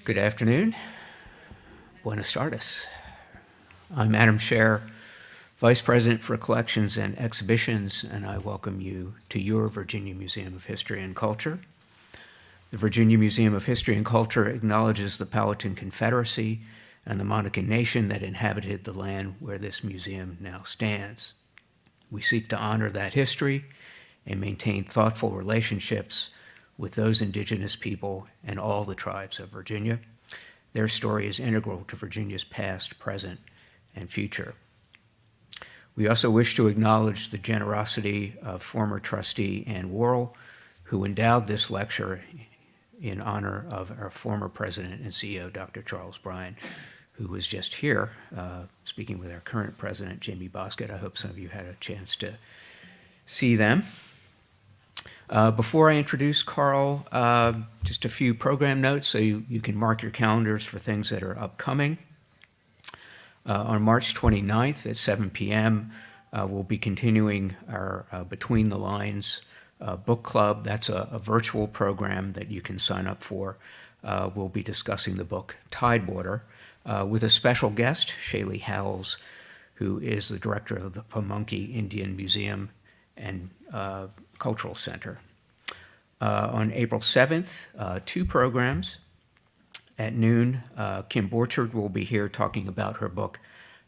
Good afternoon. Buenos tardes. I'm Adam Scher, Vice President for Collections and Exhibitions, and I welcome you to your Virginia Museum of History and Culture. The Virginia Museum of History and Culture acknowledges the Powhatan Confederacy and the Monacan Nation that inhabited the land where this museum now stands. We seek to honor that history and maintain thoughtful relationships with those indigenous people and all the tribes of Virginia. Their story is integral to Virginia's past, present, and future. We also wish to acknowledge the generosity of former trustee Ann Worrell, who endowed this lecture in honor of our former president and CEO, Dr. Charles Bryan, who was just here speaking with our current president, Jamie Bosket. I hope some of you had a chance to see them. Before I introduce Carl, just a few program notes so you can mark your calendars for things that are upcoming. On March 29th at 7 p.m., we'll be continuing our Between the Lines book club. That's a virtual program that you can sign up for. We'll be discussing the book Tidewater with a special guest, Shaylee Howells, who is the director of the Pamunkey Indian Museum and Cultural Center. On April 7th, two programs. At noon, Kim Borchard will be here talking about her book,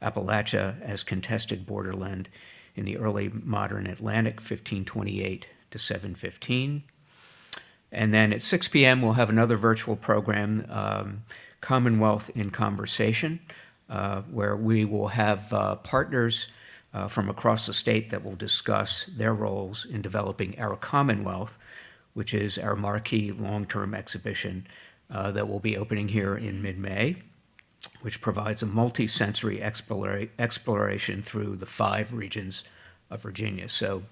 Appalachia as Contested Borderland in the Early Modern Atlantic, 1528 to 715. And then at 6 p.m., we'll have another virtual program, Commonwealth in Conversation, where we will have partners from across the state that will discuss their roles in developing our Commonwealth, which is our marquee long-term exhibition that will be opening here in mid-May, which provides a multi-sensory exploration through the 5 regions of Virginia. So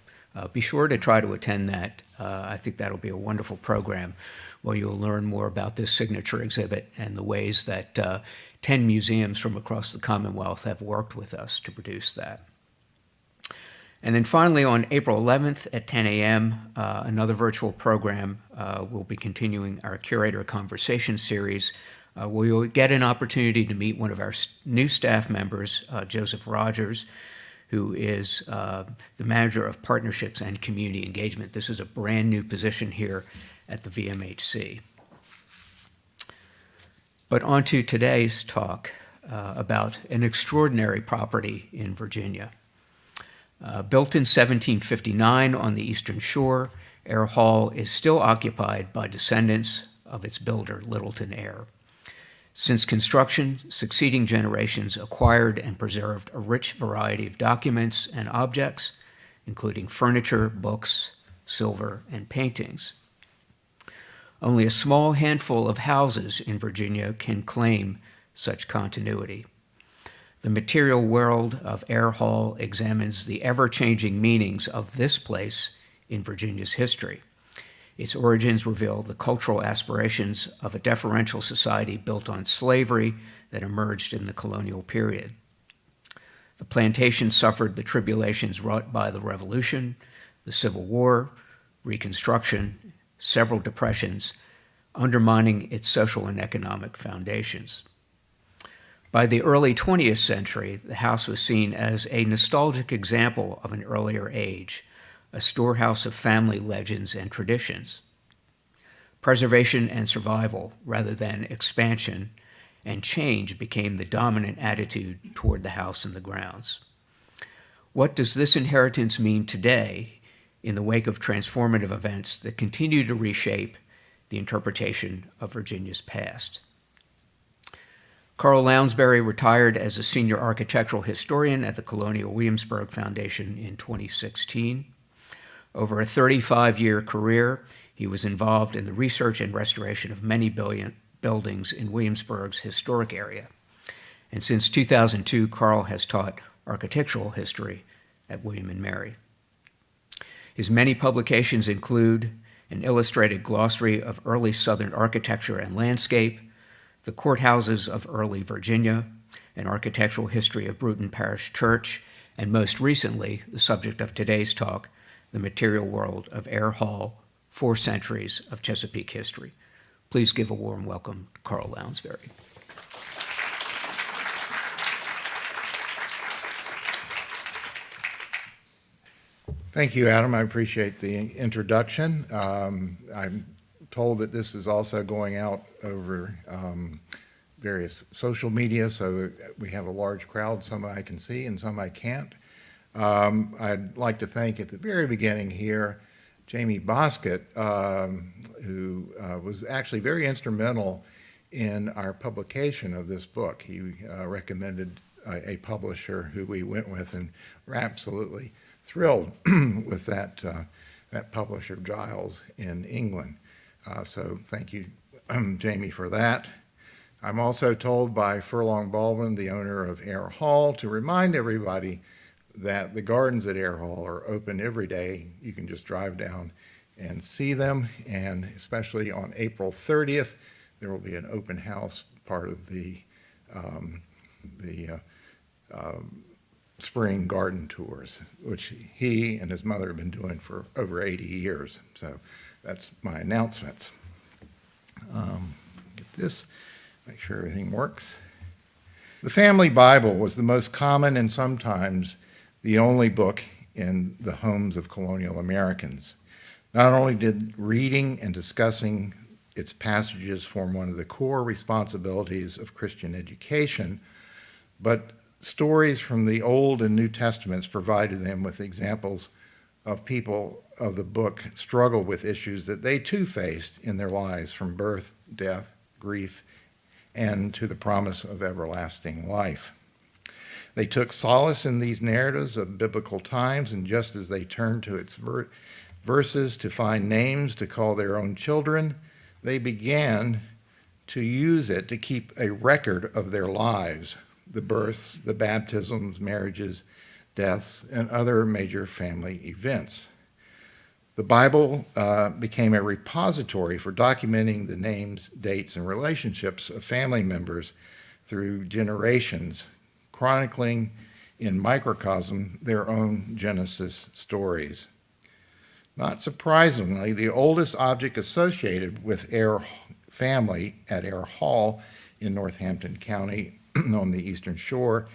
be sure to try to attend that. I think that'll be a wonderful program where you'll learn more about this signature exhibit and the ways that 10 museums from across the Commonwealth have worked with us to produce that. And then finally, on April 11th at 10 a.m., another virtual program. We'll be continuing our Curator Conversation series, where you'll get an opportunity to meet one of our new staff members, Joseph Rogers, who is the Manager of Partnerships and Community Engagement. This is a brand new position here at the VMHC. But on to today's talk about an extraordinary property in Virginia. Built in 1759 on the Eastern Shore, Eyre Hall is still occupied by descendants of its builder, Littleton Eyre. Since construction, succeeding generations acquired and preserved a rich variety of documents and objects, including furniture, books, silver, and paintings. Only a small handful of houses in Virginia can claim such continuity. The material world of Eyre Hall examines the ever-changing meanings of this place in Virginia's history. Its origins reveal the cultural aspirations of a deferential society built on slavery that emerged in the colonial period. The plantation suffered the tribulations wrought by the Revolution, the Civil War, Reconstruction, several depressions, undermining its social and economic foundations. By the early 20th century, the house was seen as a nostalgic example of an earlier age, a storehouse of family legends and traditions. Preservation and survival, rather than expansion and change, became the dominant attitude toward the house and the grounds. What does this inheritance mean today in the wake of transformative events that continue to reshape the interpretation of Virginia's past? Carl Lownsberry retired as a senior architectural historian at the Colonial Williamsburg Foundation in 2016. Over a 35-year career, he was involved in the research and restoration of many buildings in Williamsburg's historic area. And since 2002, Carl has taught architectural history at William and Mary. His many publications include an illustrated glossary of early Southern architecture and landscape, the courthouses of early Virginia, an architectural history of Bruton Parish Church, and most recently, the subject of today's talk, the material world of Eyre Hall, 4 centuries of Chesapeake history. Please give a warm welcome to Carl Lownsberry. Thank you, Adam. I appreciate the introduction. I'm told that this is also going out over various social media, so that we have a large crowd, some I can see and some I can't. I'd like to thank at the very beginning here Jamie Boskett, who was actually very instrumental in our publication of this book. He recommended a publisher who we went with, and we're absolutely thrilled with that publisher, Giles, in England. So thank you, Jamie, for that. I'm also told by Furlong Baldwin, the owner of Eyre Hall, to remind everybody that the gardens at Eyre Hall are open every day. You can just drive down and see them, and especially on April 30th, there will be an open house, part of the spring garden tours, which he and his mother have been doing for over 80 years. So that's my announcements. Get this, make sure everything works. The family Bible was the most common and sometimes the only book in the homes of colonial Americans. Not only did reading and discussing its passages form one of the core responsibilities of Christian education, but stories from the Old and New Testaments provided them with examples of people of the book struggle with issues that they too faced in their lives, from birth, death, grief, and to the promise of everlasting life. They took solace in these narratives of biblical times, and just as they turned to its verses to find names to call their own children, they began to use it to keep a record of their lives, the births, the baptisms, marriages, deaths, and other major family events. The Bible became a repository for documenting the names, dates, and relationships of family members through generations, chronicling in microcosm their own Genesis stories. Not surprisingly, the oldest object associated with Eyre family at Eyre Hall in Northampton County on the Eastern Shore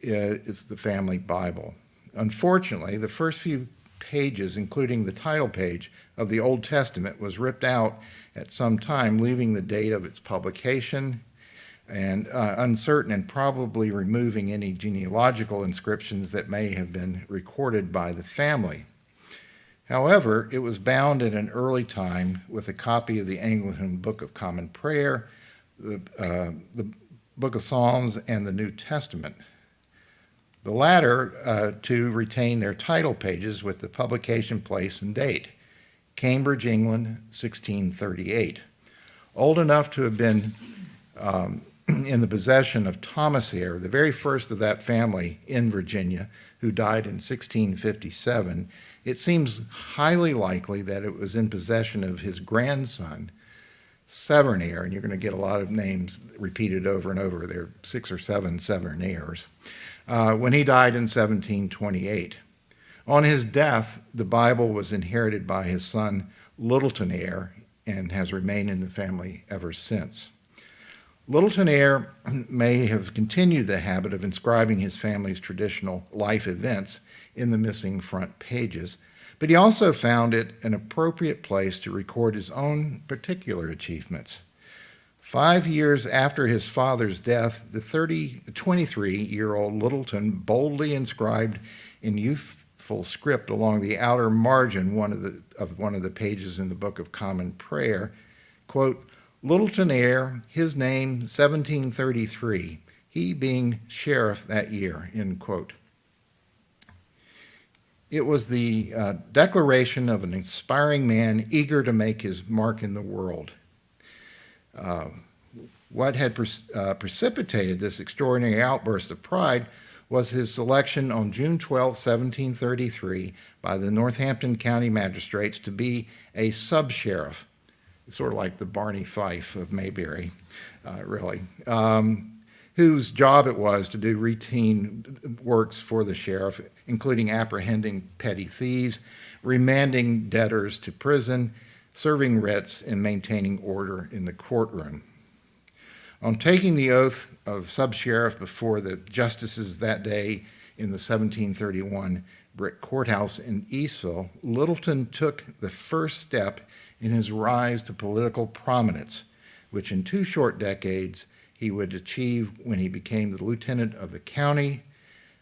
is the family Bible. Unfortunately, the first few pages, including the title page of the Old Testament, was ripped out at some time, leaving the date of its publication and uncertain, and probably removing any genealogical inscriptions that may have been recorded by the family. However, it was bound at an early time with a copy of the Anglican Book of Common Prayer, the Book of Psalms, and the New Testament. The latter two retain their title pages with the publication place and date, Cambridge, England, 1638. Old enough to have been in the possession of Thomas Eyre, the very first of that family in Virginia, who died in 1657, it seems highly likely that it was in possession of his grandson, Severn Eyre, and you're going to get a lot of names repeated over and over. There are 6 or 7 Severn Eyres, when he died in 1728. On his death, the Bible was inherited by his son, Littleton Eyre, and has remained in the family ever since. Littleton Eyre may have continued the habit of inscribing his family's traditional life events in the missing front pages, but he also found it an appropriate place to record his own particular achievements. 5 years after his father's death, the 23-year-old Littleton boldly inscribed in youthful script along the outer margin of one of the pages in the Book of Common Prayer, quote, Littleton Eyre, his name 1733, he being sheriff that year, end quote. It was the declaration of an inspiring man eager to make his mark in the world. What had precipitated this extraordinary outburst of pride was his selection on June 12, 1733, by the Northampton County magistrates to be a sub-sheriff, sort of like the Barney Fife of Mayberry, really, whose job it was to do routine works for the sheriff, including apprehending petty thieves, remanding debtors to prison, serving writs and maintaining order in the courtroom. On taking the oath of sub-sheriff before the justices that day in the 1731 brick courthouse in Eastville, Littleton took the first step in his rise to political prominence, which in 2 short decades he would achieve when he became the lieutenant of the county,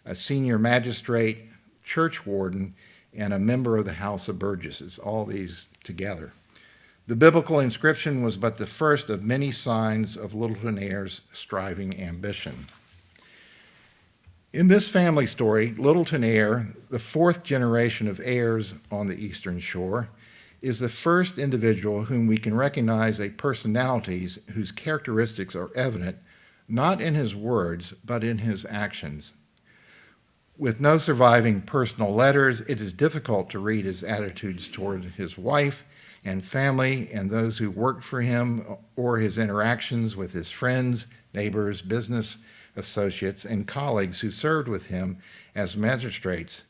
a senior magistrate, church warden, and a member of the House of Burgesses, all these together. The biblical inscription was but the first of many signs of Littleton Eyre's striving ambition. In this family story, Littleton Eyre, the 4th generation of heirs on the Eastern Shore, is the first individual whom we can recognize as personalities whose characteristics are evident not in his words, but in his actions. With no surviving personal letters, it is difficult to read his attitudes toward his wife and family and those who worked for him, or his interactions with his friends, neighbors, business associates, and colleagues who served with him as magistrates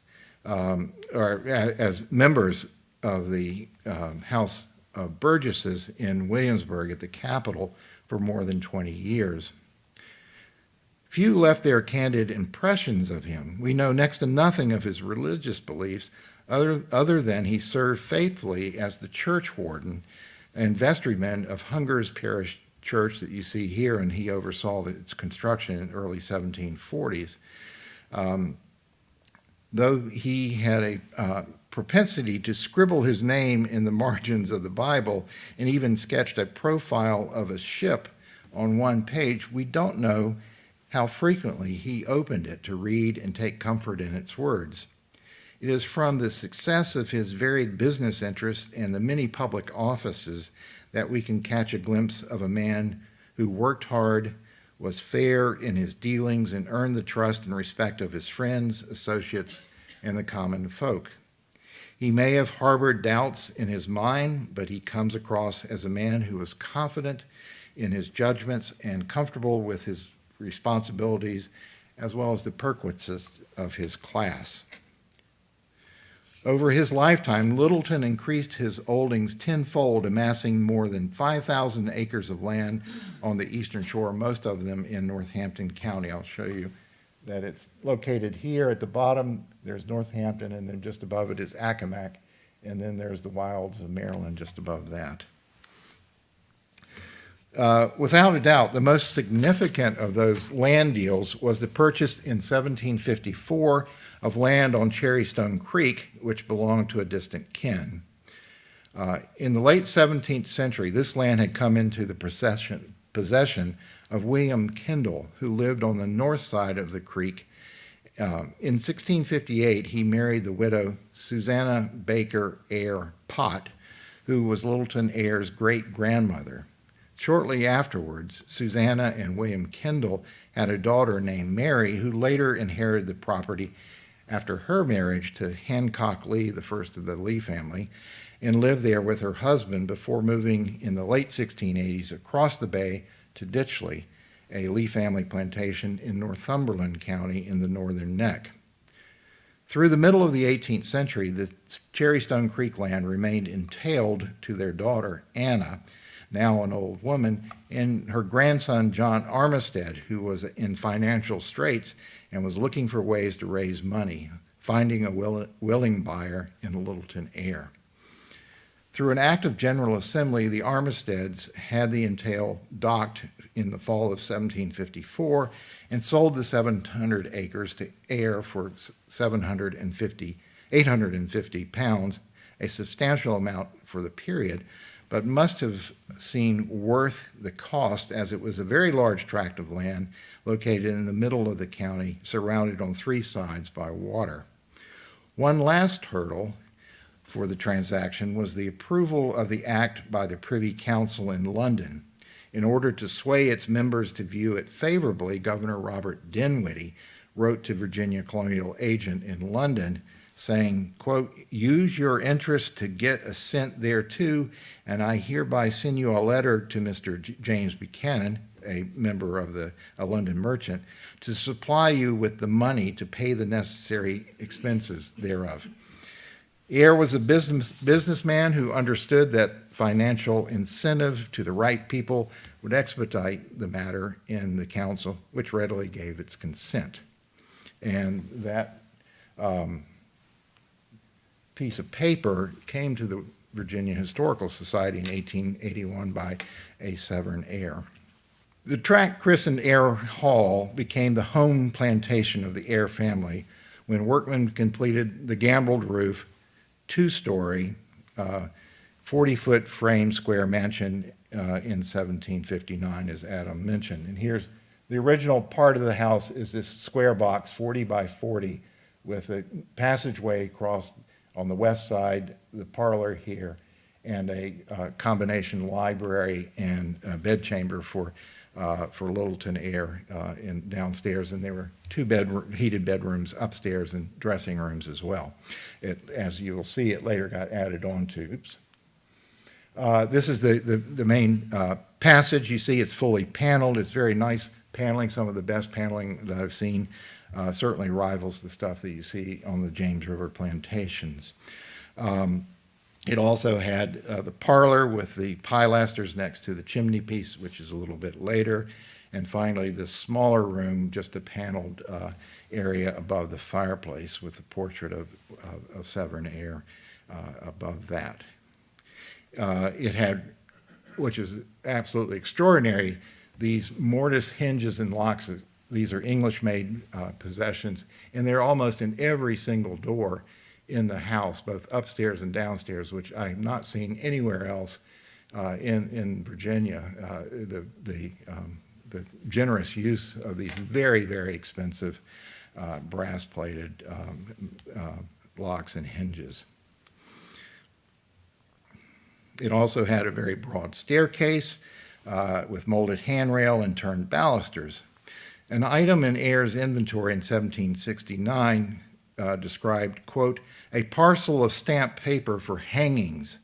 or as members of the House of Burgesses in Williamsburg at the Capitol for more than 20 years. Few left their candid impressions of him. We know next to nothing of his religious beliefs other than he served faithfully as the church warden and vestryman of Hunger's Parish Church that you see here, and he oversaw its construction in the early 1740s. Though he had a propensity to scribble his name in the margins of the Bible and even sketched a profile of a ship on one page, we don't know how frequently he opened it to read and take comfort in its words. It is from the success of his varied business interests and the many public offices that we can catch a glimpse of a man who worked hard, was fair in his dealings, and earned the trust and respect of his friends, associates, and the common folk. He may have harbored doubts in his mind, but he comes across as a man who is confident in his judgments and comfortable with his responsibilities, as well as the perquisites of his class. Over his lifetime, Littleton increased his holdings tenfold, amassing more than 5,000 acres of land on the Eastern Shore, most of them in Northampton County. I'll show you that it's located here at the bottom. There's Northampton, and then just above it is Accomack, and then there's the wilds of Maryland just above that. Without a doubt, the most significant of those land deals was the purchase in 1754 of land on Cherrystone Creek, which belonged to a distant kin. In the late 17th century, this land had come into the possession of William Kendall, who lived on the north side of the creek. In 1658, he married the widow Susanna Baker Eyre Pott, who was Littleton Eyre's great-grandmother. Shortly afterwards, Susanna and William Kendall had a daughter named Mary, who later inherited the property after her marriage to Hancock Lee, the first of the Lee family, and lived there with her husband before moving in the late 1680s across the bay to Ditchley, a Lee family plantation in Northumberland County in the northern neck. Through the middle of the 18th century, the Cherrystone Creek land remained entailed to their daughter, Anna, now an old woman, and her grandson, John Armistead, who was in financial straits and was looking for ways to raise money, finding a willing buyer in Littleton Eyre. Through an act of General Assembly, the Armisteads had the entail docked in the fall of 1754 and sold the 700 acres to Eyre for £850, a substantial amount for the period, but must have seen worth the cost, as it was a very large tract of land located in the middle of the county, surrounded on 3 sides by water. One last hurdle for the transaction was the approval of the act by the Privy Council in London. In order to sway its members to view it favorably, Governor Robert Dinwiddie wrote to Virginia colonial agent in London saying, quote, "Use your interest to get assent thereto, and I hereby send you a letter to Mr. James Buchanan, a member of a London merchant, to supply you with the money to pay the necessary expenses thereof." Eyre was a businessman who understood that financial incentive to the right people would expedite the matter in the council, which readily gave its consent. And that piece of paper came to the Virginia Historical Society in 1881 by A. Severn Eyre. The tract christened Eyre Hall became the home plantation of the Eyre family when workmen completed the gambreled roof, two-story, 40-foot frame square mansion in 1759, as Adam mentioned. And here's the original part of the house is this square box, 40 by 40, with a passageway across on the west side, the parlor here, and a combination library and bedchamber for Littleton Eyre downstairs, and there were two heated bedrooms upstairs and dressing rooms as well. As you will see, it later got added on to. This is the main passage. You see it's fully paneled. It's very nice paneling, some of the best paneling that I've seen. Certainly rivals the stuff that you see on the James River plantations. It also had the parlor with the pilasters next to the chimney piece, which is a little bit later. And finally, the smaller room, just a paneled area above the fireplace with the portrait of Severn Eyre above that. It had, which is absolutely extraordinary, these mortise hinges and locks. These are English-made possessions, and they're almost in every single door in the house, both upstairs and downstairs, which I've not seen anywhere else in Virginia. The generous use of these very, very expensive brass-plated locks and hinges. It also had a very broad staircase with molded handrail and turned balusters. An item in Eyre's inventory in 1769 described, quote, a parcel of stamped paper for hangings,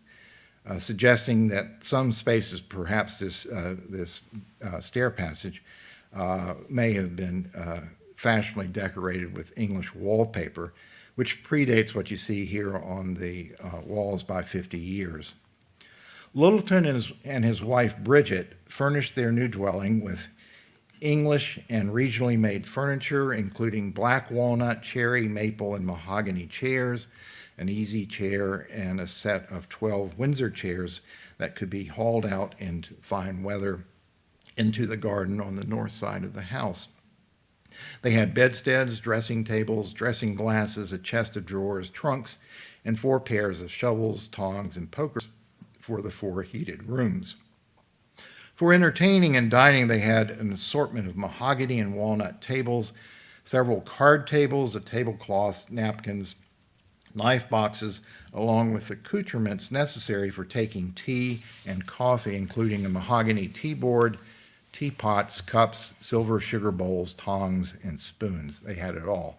suggesting that some spaces, perhaps this stair passage, may have been fashionably decorated with English wallpaper, which predates what you see here on the walls by 50 years. Littleton and his wife Bridget furnished their new dwelling with English and regionally made furniture, including black walnut, cherry, maple, and mahogany chairs, an easy chair, and a set of 12 Windsor chairs that could be hauled out in fine weather into the garden on the north side of the house. They had bedsteads, dressing tables, dressing glasses, a chest of drawers, trunks, and 4 pairs of shovels, tongs, and pokers for the 4 heated rooms. For entertaining and dining, they had an assortment of mahogany and walnut tables, several card tables, a tablecloth, napkins, knife boxes, along with accoutrements necessary for taking tea and coffee, including a mahogany tea board, teapots, cups, silver sugar bowls, tongs, and spoons. They had it all.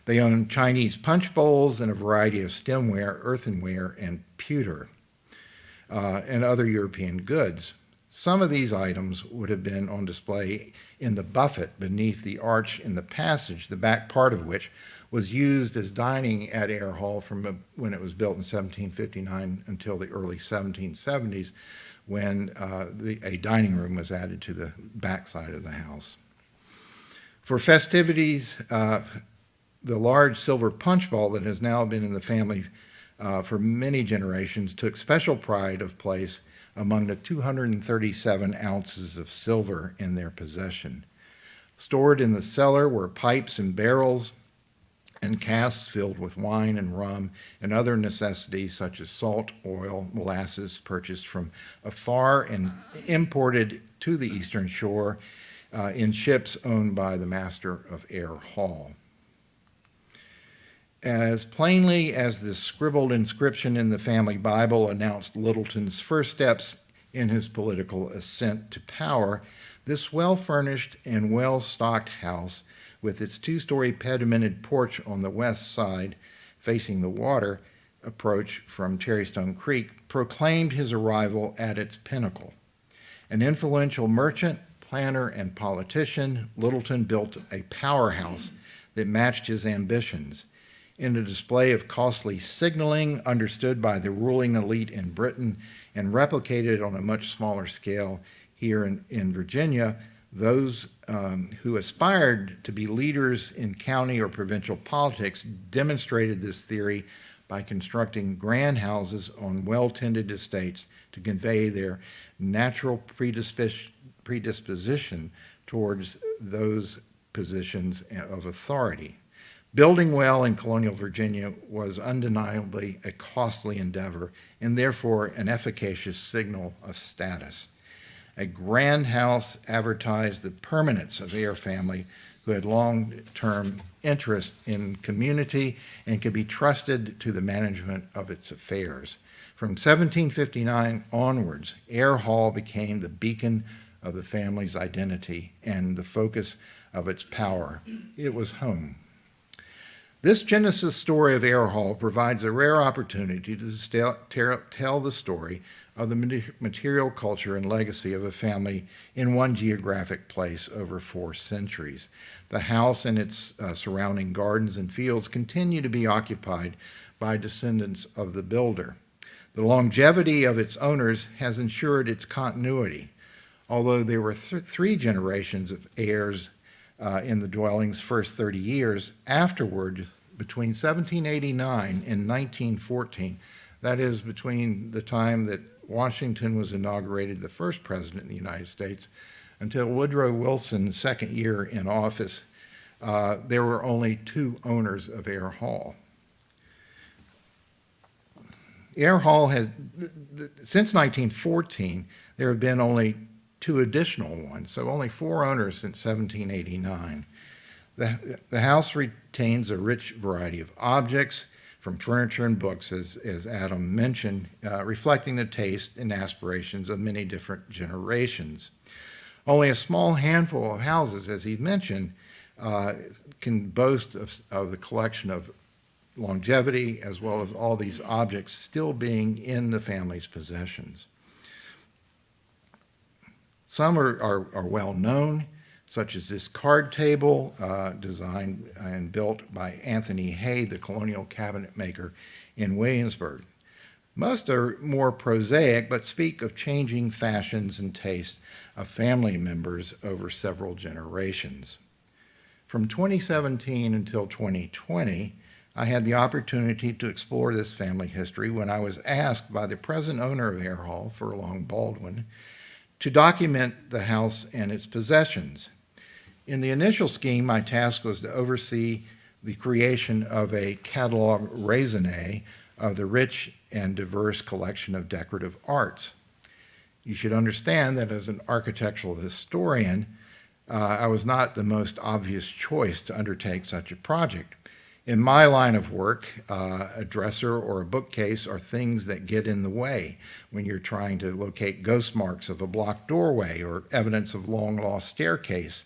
They owned Chinese punch bowls and a variety of stemware, earthenware, and pewter, and other European goods. Some of these items would have been on display in the buffet beneath the arch in the passage, the back part of which was used as dining at Eyre Hall from when it was built in 1759 until the early 1770s, when a dining room was added to the back side of the house. For festivities, the large silver punch bowl that has now been in the family for many generations took special pride of place among the 237 ounces of silver in their possession. Stored in the cellar were pipes and barrels and casks filled with wine and rum and other necessities such as salt, oil, molasses purchased from afar and imported to the eastern shore in ships owned by the master of Eyre Hall. As plainly as the scribbled inscription in the family Bible announced Littleton's first steps in his political ascent to power, this well-furnished and well-stocked house, with its 2-story pedimented porch on the west side facing the water approach from Cherrystone Creek, proclaimed his arrival at its pinnacle. An influential merchant, planner, and politician, Littleton built a powerhouse that matched his ambitions. in a display of costly signaling understood by the ruling elite in Britain and replicated on a much smaller scale here in Virginia. Those who aspired to be leaders in county or provincial politics demonstrated this theory by constructing grand houses on well-tended estates to convey their natural predisposition towards those positions of authority. Building well in colonial Virginia was undeniably a costly endeavor and therefore an efficacious signal of status. A grand house advertised the permanence of the Eyre family, who had long-term interest in community and could be trusted to the management of its affairs. From 1759 onwards, Eyre Hall became the beacon of the family's identity and the focus of its power. It was home. This Genesis story of Eyre Hall provides a rare opportunity to tell the story of the material culture and legacy of a family in one geographic place over 4 centuries. The house and its surrounding gardens and fields continue to be occupied by descendants of the builder. The longevity of its owners has ensured its continuity. Although there were 3 generations of heirs in the dwelling's first 30 years, afterward, between 1789 and 1914, that is, between the time that Washington was inaugurated the first president of the United States until Woodrow Wilson's second year in office, there were only 2 owners of Eyre Hall. Eyre Hall has, since 1914, there have been only 2 additional ones, so only 4 owners since 1789. The house retains a rich variety of objects, from furniture and books, as Adam mentioned, reflecting the taste and aspirations of many different generations. Only a small handful of houses, as he mentioned, can boast of the collection of longevity as well as all these objects still being in the family's possessions. Some are well known, such as this card table designed and built by Anthony Hay, the colonial cabinet maker in Williamsburg. Most are more prosaic, but speak of changing fashions and tastes of family members over several generations. From 2017 until 2020, I had the opportunity to explore this family history when I was asked by the present owner of Eyre Hall, Furlong Baldwin, to document the house and its possessions. In the initial scheme, my task was to oversee the creation of a catalog raisonné of the rich and diverse collection of decorative arts. You should understand that as an architectural historian, I was not the most obvious choice to undertake such a project. In my line of work, a dresser or a bookcase are things that get in the way when you're trying to locate ghost marks of a blocked doorway or evidence of long-lost staircase.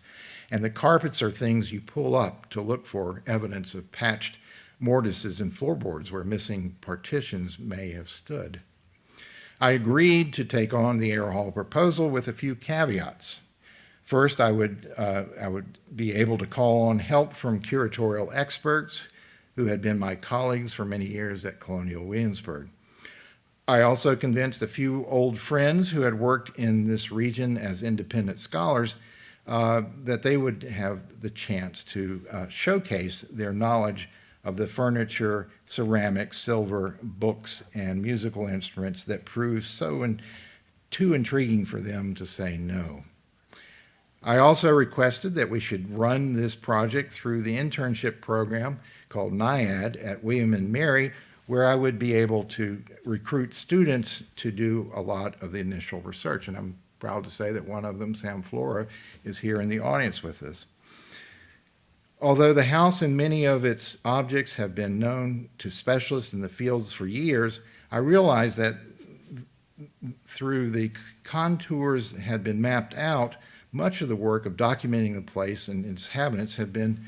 And the carpets are things you pull up to look for evidence of patched mortises and floorboards where missing partitions may have stood. I agreed to take on the Eyre Hall proposal with a few caveats. First, I would be able to call on help from curatorial experts who had been my colleagues for many years at Colonial Williamsburg. I also convinced a few old friends who had worked in this region as independent scholars that they would have the chance to showcase their knowledge of the furniture, ceramics, silver, books, and musical instruments that proved too intriguing for them to say no. I also requested that we should run this project through the internship program called NIAD at William and Mary, where I would be able to recruit students to do a lot of the initial research. And I'm proud to say that one of them, Sam Flora, is here in the audience with us. Although the house and many of its objects have been known to specialists in the fields for years, I realized that through the contours that had been mapped out, much of the work of documenting the place and its inhabitants had been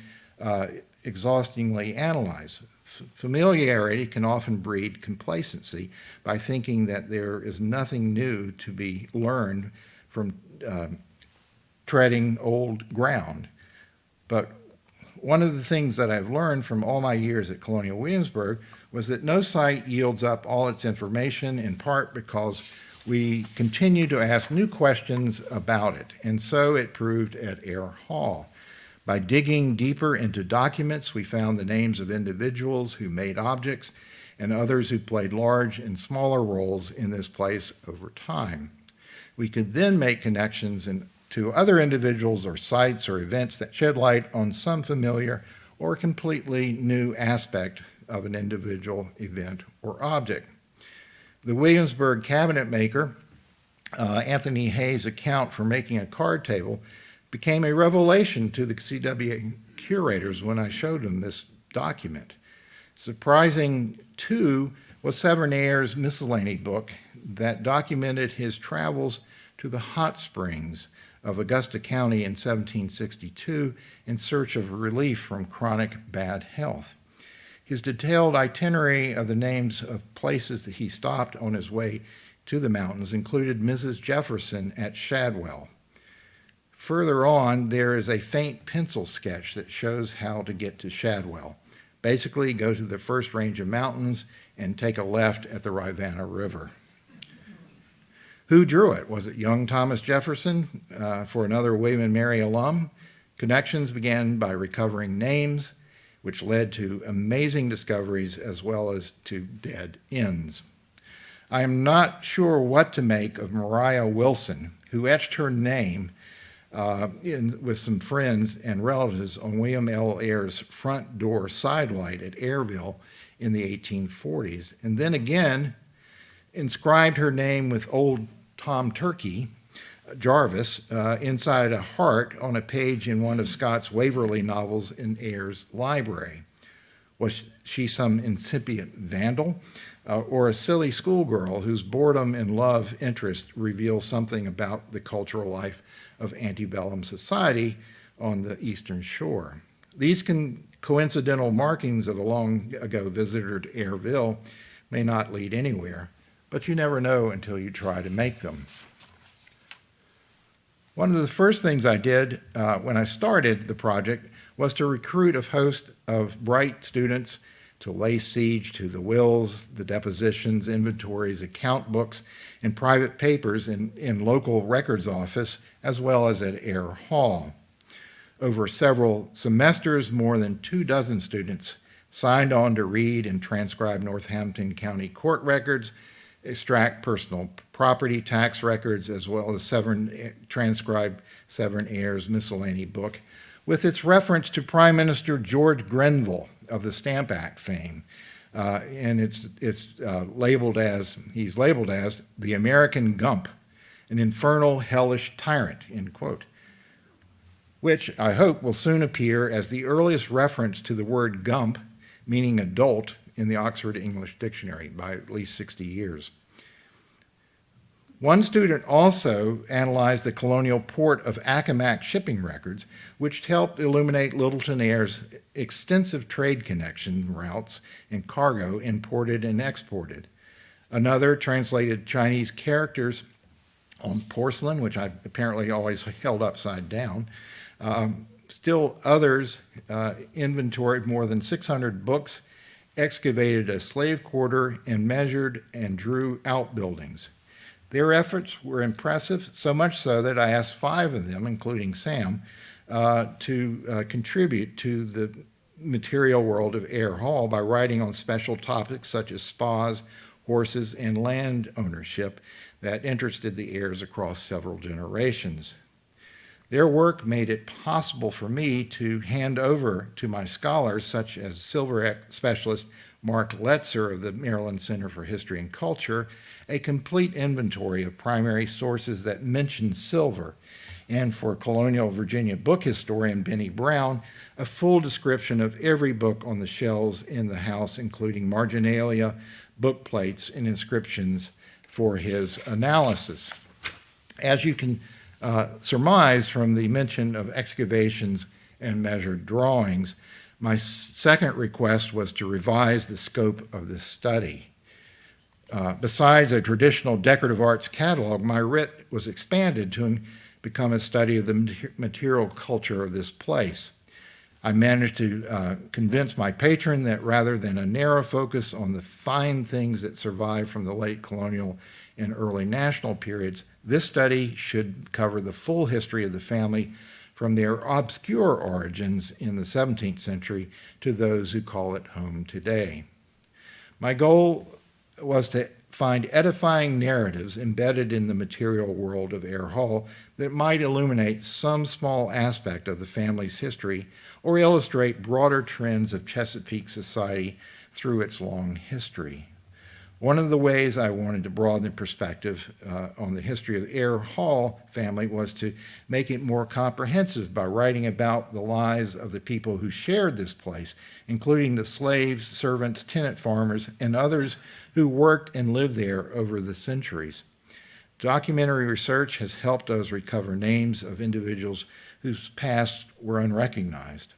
exhaustingly analyzed. Familiarity can often breed complacency by thinking that there is nothing new to be learned from treading old ground. But one of the things that I've learned from all my years at Colonial Williamsburg was that no site yields up all its information, in part because we continue to ask new questions about it, and so it proved at Eyre Hall. By digging deeper into documents, we found the names of individuals who made objects and others who played large and smaller roles in this place over time. We could then make connections to other individuals or sites or events that shed light on some familiar or completely new aspect of an individual event or object. The Williamsburg cabinet maker, Anthony Hayes' account for making a card table became a revelation to the CW curators when I showed them this document. Surprising, too, was Severn Eyre's miscellany book that documented his travels to the hot springs of Augusta County in 1762 in search of relief from chronic bad health. His detailed itinerary of the names of places that he stopped on his way to the mountains included Mrs. Jefferson at Shadwell. Further on, there is a faint pencil sketch that shows how to get to Shadwell. Basically, go to the first range of mountains and take a left at the Rivanna River. Who drew it? Was it young Thomas Jefferson for another William and Mary alum? Connections began by recovering names, which led to amazing discoveries as well as to dead ends. I am not sure what to make of Mariah Wilson, who etched her name with some friends and relatives on William L. Eyre's front door sidelight at Ayreville in the 1840s, and then again inscribed her name with old Tom Turkey Jarvis inside a heart on a page in one of Scott's Waverley novels in Eyre's library. Was she some incipient vandal or a silly schoolgirl whose boredom and love interest reveal something about the cultural life of antebellum society on the Eastern Shore? These coincidental markings of a long ago visitor to Ayreville may not lead anywhere, but you never know until you try to make them. One of the first things I did when I started the project was to recruit a host of bright students to lay siege to the wills, the depositions, inventories, account books, and private papers in local records office, as well as at Eyre Hall. Over several semesters, more than 24 students signed on to read and transcribe Northampton County court records, extract personal property tax records, as well as transcribe Severn Eyre's miscellany book, with its reference to Prime Minister George Grenville of the Stamp Act fame. And he's labeled as the American Gump, an infernal, hellish tyrant, end quote, which I hope will soon appear as the earliest reference to the word gump, meaning adult, in the Oxford English Dictionary by at least 60 years. One student also analyzed the colonial port of Accomack shipping records, which helped illuminate Littleton Eyre's extensive trade connection routes and cargo imported and exported. Another translated Chinese characters on porcelain, which I apparently always held upside down. Still others inventoried more than 600 books, excavated a slave quarter, and measured and drew outbuildings. Their efforts were impressive, so much so that I asked 5 of them, including Sam, to contribute to the material world of Eyre Hall by writing on special topics such as spas, horses, and land ownership that interested the Eyres across several generations. Their work made it possible for me to hand over to my scholars, such as silver specialist Mark Letzer of the Maryland Center for History and Culture, a complete inventory of primary sources that mention silver, and for colonial Virginia book historian Benny Brown, a full description of every book on the shelves in the house, including marginalia, book plates, and inscriptions for his analysis. As you can surmise from the mention of excavations and measured drawings, my second request was to revise the scope of this study. Besides a traditional decorative arts catalog, my writ was expanded to become a study of the material culture of this place. I managed to convince my patron that rather than a narrow focus on the fine things that survived from the late colonial and early national periods, this study should cover the full history of the family from their obscure origins in the 17th century to those who call it home today. My goal was to find edifying narratives embedded in the material world of Eyre Hall that might illuminate some small aspect of the family's history or illustrate broader trends of Chesapeake society through its long history. One of the ways I wanted to broaden the perspective on the history of the Eyre Hall family was to make it more comprehensive by writing about the lives of the people who shared this place, including the slaves, servants, tenant farmers, and others who worked and lived there over the centuries. Documentary research has helped us recover names of individuals whose past were unrecognized.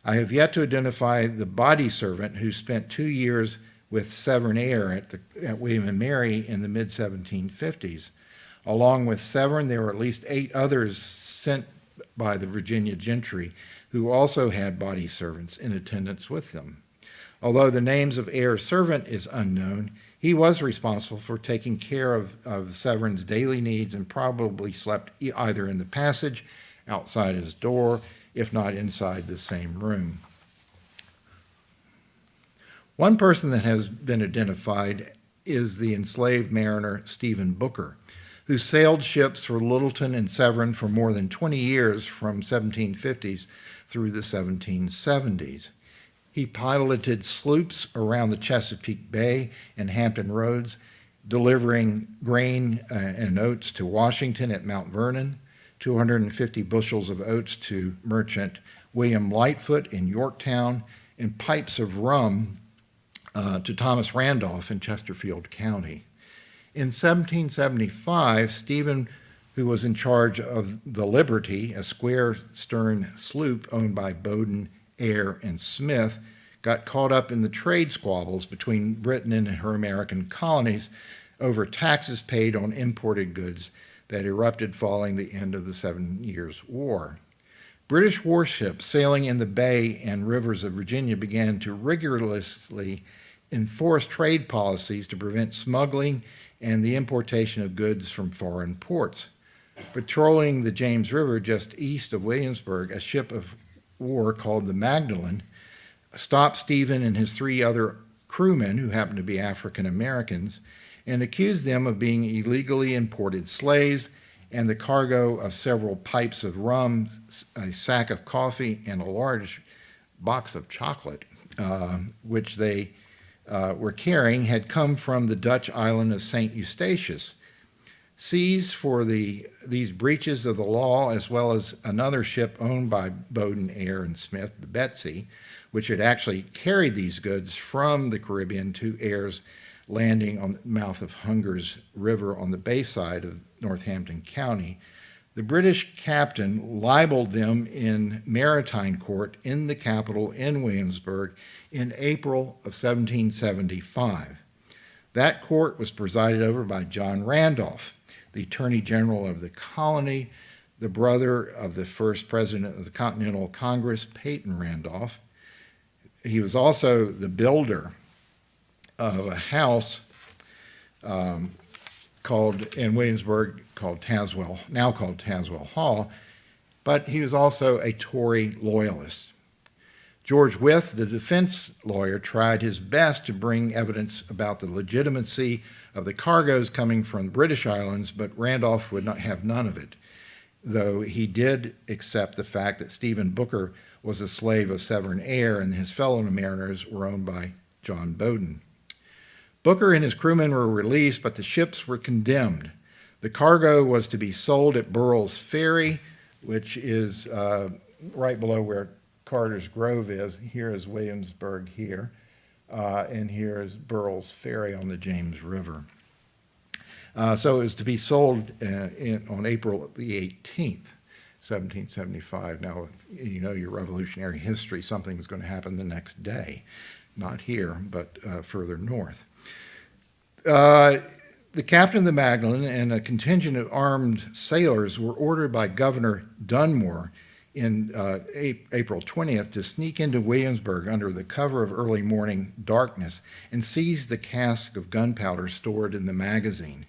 I have yet to identify the body servant who spent 2 years with Severn Eyre at William and Mary in the mid-1750s. Along with Severn, there were at least 8 others sent by the Virginia gentry who also had body servants in attendance with them. Although the names of Eyre's servant is unknown, he was responsible for taking care of Severn's daily needs and probably slept either in the passage, outside his door, if not inside the same room. One person that has been identified is the enslaved mariner Stephen Booker, who sailed ships for Littleton and Severn for more than 20 years from 1750s through the 1770s. He piloted sloops around the Chesapeake Bay and Hampton Roads, delivering grain and oats to Washington at Mount Vernon, 250 bushels of oats to merchant William Lightfoot in Yorktown, and pipes of rum to Thomas Randolph in Chesterfield County. In 1775, Stephen, who was in charge of the Liberty, a square-stern sloop owned by Bowden, Eyre, and Smith, got caught up in the trade squabbles between Britain and her American colonies over taxes paid on imported goods that erupted following the end of the 7 Years' War. British warships sailing in the bay and rivers of Virginia began to rigorously enforce trade policies to prevent smuggling and the importation of goods from foreign ports. Patrolling the James River just east of Williamsburg, a ship of war called the Magdalen stopped Stephen and his 3 other crewmen, who happened to be African Americans, and accused them of being illegally imported slaves and the cargo of several pipes of rum, a sack of coffee, and a large box of chocolate, which they were carrying, had come from the Dutch island of St. Eustatius. Seized for these breaches of the law, as well as another ship owned by Bowden, Eyre, and Smith, the Betsy, which had actually carried these goods from the Caribbean to Eyre's landing on the mouth of Hunger's River on the bay side of Northampton County, the British captain libeled them in maritime court in the capital in Williamsburg in April of 1775. That court was presided over by John Randolph, the Attorney General of the colony, the brother of the first president of the Continental Congress, Peyton Randolph. He was also the builder of a house in Williamsburg called Tazewell, now called Tazewell Hall, but he was also a Tory loyalist. George Wythe, the defense lawyer, tried his best to bring evidence about the legitimacy of the cargoes coming from the British islands, but Randolph would not have none of it, though he did accept the fact that Stephen Booker was a slave of Severn Eyre and his fellow mariners were owned by John Bowden. Booker and his crewmen were released, but the ships were condemned. The cargo was to be sold at Burrell's Ferry, which is right below where Carter's Grove is. Here is Williamsburg here, and here is Burrell's Ferry on the James River. So it was to be sold on April the 18th, 1775. Now, you know your Revolutionary history, something was going to happen the next day. Not here, but further north. The captain of the Magdalen and a contingent of armed sailors were ordered by Governor Dunmore in April 20th to sneak into Williamsburg under the cover of early morning darkness and seize the cask of gunpowder stored in the magazine.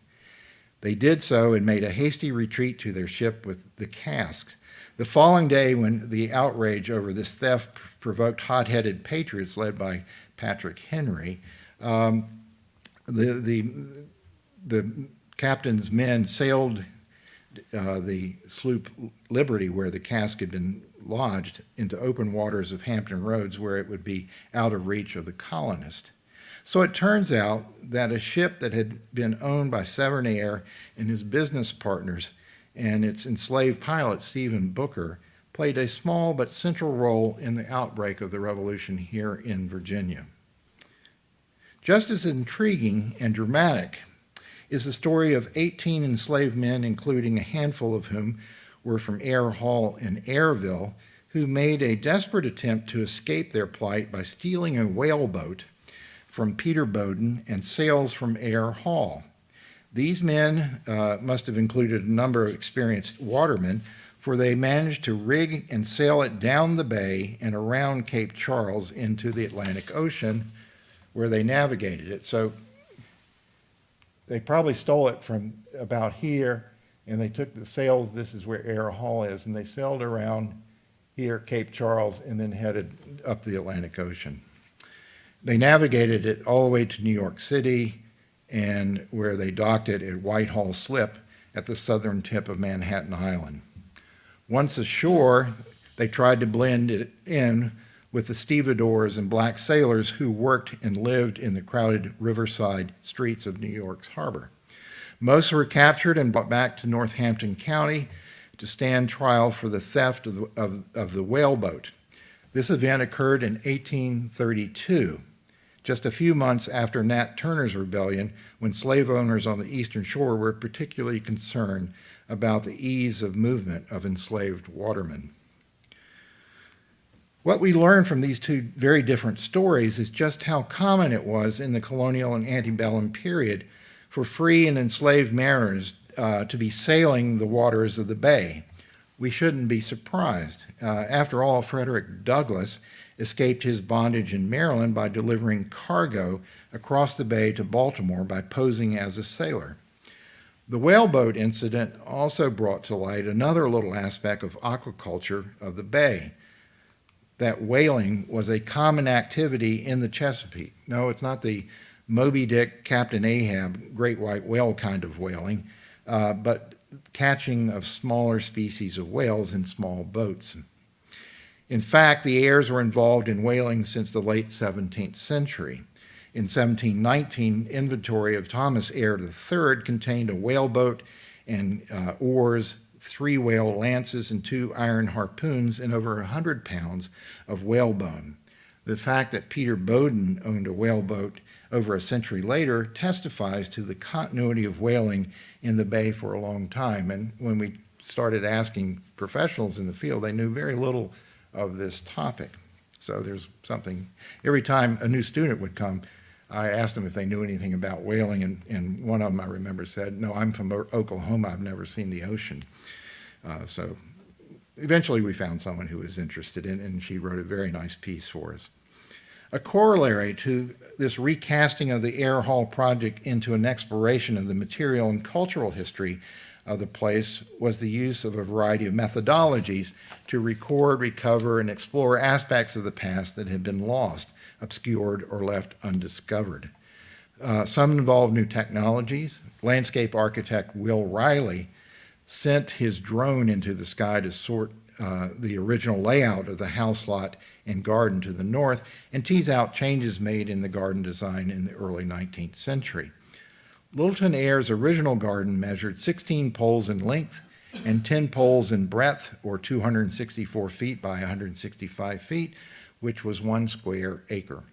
They did so and made a hasty retreat to their ship with the casks. The following day, when the outrage over this theft provoked hot-headed patriots led by Patrick Henry, the captain's men sailed the sloop Liberty, where the cask had been lodged, into open waters of Hampton Roads, where it would be out of reach of the colonists. So it turns out that a ship that had been owned by Severn Eyre and his business partners and its enslaved pilot, Stephen Booker, played a small but central role in the outbreak of the Revolution here in Virginia. Just as intriguing and dramatic is the story of 18 enslaved men, including a handful of whom were from Eyre Hall in Ayreville, who made a desperate attempt to escape their plight by stealing a whaleboat from Peter Bowden and sails from Eyre Hall. These men must have included a number of experienced watermen, for they managed to rig and sail it down the bay and around Cape Charles into the Atlantic Ocean, where they navigated it. So they probably stole it from about here, and they took the sails, this is where Eyre Hall is, and they sailed around here, Cape Charles, and then headed up the Atlantic Ocean. They navigated it all the way to New York City, and where they docked it at Whitehall Slip at the southern tip of Manhattan Island. Once ashore, they tried to blend it in with the stevedores and black sailors who worked and lived in the crowded riverside streets of New York's harbor. Most were captured and brought back to Northampton County to stand trial for the theft of the whaleboat. This event occurred in 1832, just a few months after Nat Turner's rebellion, when slave owners on the Eastern Shore were particularly concerned about the ease of movement of enslaved watermen. What we learn from these two very different stories is just how common it was in the colonial and antebellum period for free and enslaved mariners to be sailing the waters of the bay. We shouldn't be surprised. After all, Frederick Douglass escaped his bondage in Maryland by delivering cargo across the bay to Baltimore by posing as a sailor. The whaleboat incident also brought to light another little aspect of aquaculture of the bay, that whaling was a common activity in the Chesapeake. No, it's not the Moby Dick, Captain Ahab, great white whale kind of whaling, but catching of smaller species of whales in small boats. In fact, the Eyres were involved in whaling since the late 17th century. In 1719, inventory of Thomas Eyre III contained a whaleboat and oars, 3 whale lances, and 2 iron harpoons, and over 100 pounds of whalebone. The fact that Peter Bowden owned a whaleboat over a century later testifies to the continuity of whaling in the bay for a long time. And when we started asking professionals in the field, they knew very little of this topic. So there's something, every time a new student would come, I asked them if they knew anything about whaling, and one of them I remember said, "No, I'm from Oklahoma, I've never seen the ocean." So eventually we found someone who was interested in it, and she wrote a very nice piece for us. A corollary to this recasting of the Eyre Hall project into an exploration of the material and cultural history of the place was the use of a variety of methodologies to record, recover, and explore aspects of the past that had been lost, obscured, or left undiscovered. Some involved new technologies. Landscape architect Will Riley sent his drone into the sky to sort the original layout of the house lot and garden to the north and tease out changes made in the garden design in the early 19th century. Littleton Eyre's original garden measured 16 poles in length and 10 poles in breadth, or 264 feet by 165 feet, which was 1 square acre.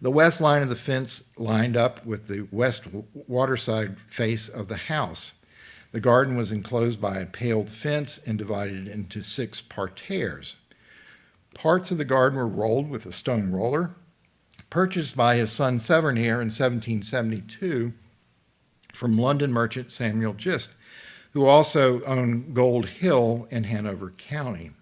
The west line of the fence lined up with the west waterside face of the house. The garden was enclosed by a paled fence and divided into 6 parterres. Parts of the garden were rolled with a stone roller, purchased by his son Severn Eyre in 1772 from London merchant Samuel Gist, who also owned Gold Hill in Hanover County.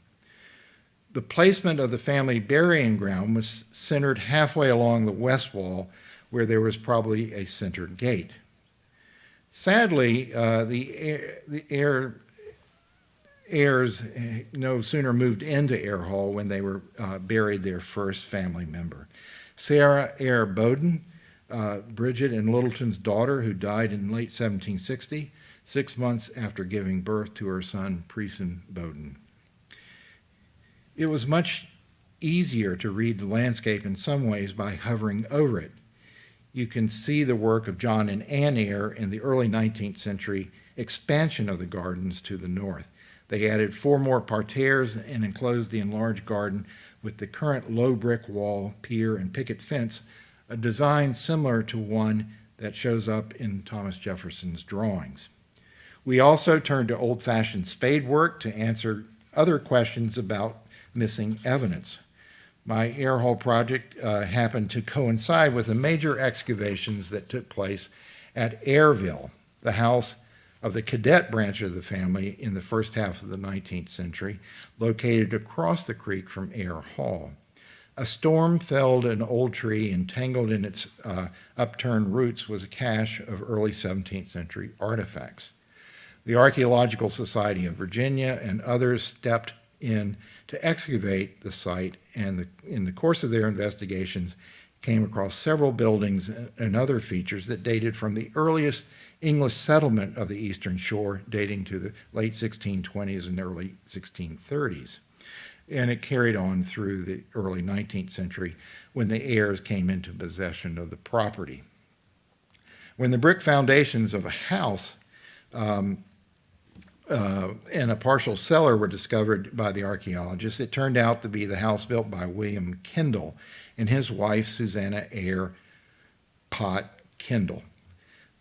The placement of the family burying ground was centered halfway along the west wall, where there was probably a center gate. Sadly, the heirs no sooner moved into Eyre Hall when they were buried their first family member. Sarah Eyre Bowden, Bridget and Littleton's daughter, who died in late 1760, 6 months after giving birth to her son, Preson Bowden. It was much easier to read the landscape in some ways by hovering over it. You can see the work of John and Anne Eyre in the early 19th century expansion of the gardens to the north. They added 4 more parterres and enclosed the enlarged garden with the current low brick wall, pier, and picket fence, a design similar to one that shows up in Thomas Jefferson's drawings. We also turned to old-fashioned spade work to answer other questions about missing evidence. My Eyre Hall project happened to coincide with the major excavations that took place at Ayreville, the house of the cadet branch of the family in the first half of the 19th century, located across the creek from Eyre Hall. A storm felled an old tree and tangled in its upturned roots was a cache of early 17th century artifacts. The Archaeological Society of Virginia and others stepped in to excavate the site, and in the course of their investigations came across several buildings and other features that dated from the earliest English settlement of the Eastern Shore, dating to the late 1620s and early 1630s. And it carried on through the early 19th century when the heirs came into possession of the property. When the brick foundations of a house and a partial cellar were discovered by the archaeologists, it turned out to be the house built by William Kendall and his wife, Susanna Eyre Pott Kendall.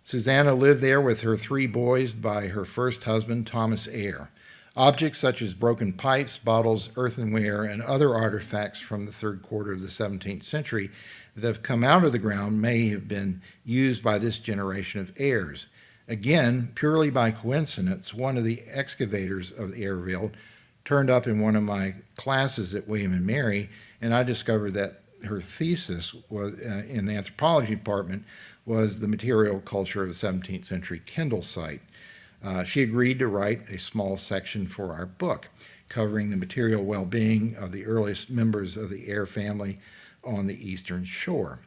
Susanna lived there with her 3 boys by her first husband, Thomas Eyre. Objects such as broken pipes, bottles, earthenware, and other artifacts from the third quarter of the 17th century that have come out of the ground may have been used by this generation of heirs. Again, purely by coincidence, one of the excavators of Ayreville turned up in one of my classes at William and Mary, and I discovered that her thesis was in the anthropology department was the material culture of the 17th century Kendall site. She agreed to write a small section for our book, covering the material well-being of the earliest members of the Eyre family on the Eastern Shore.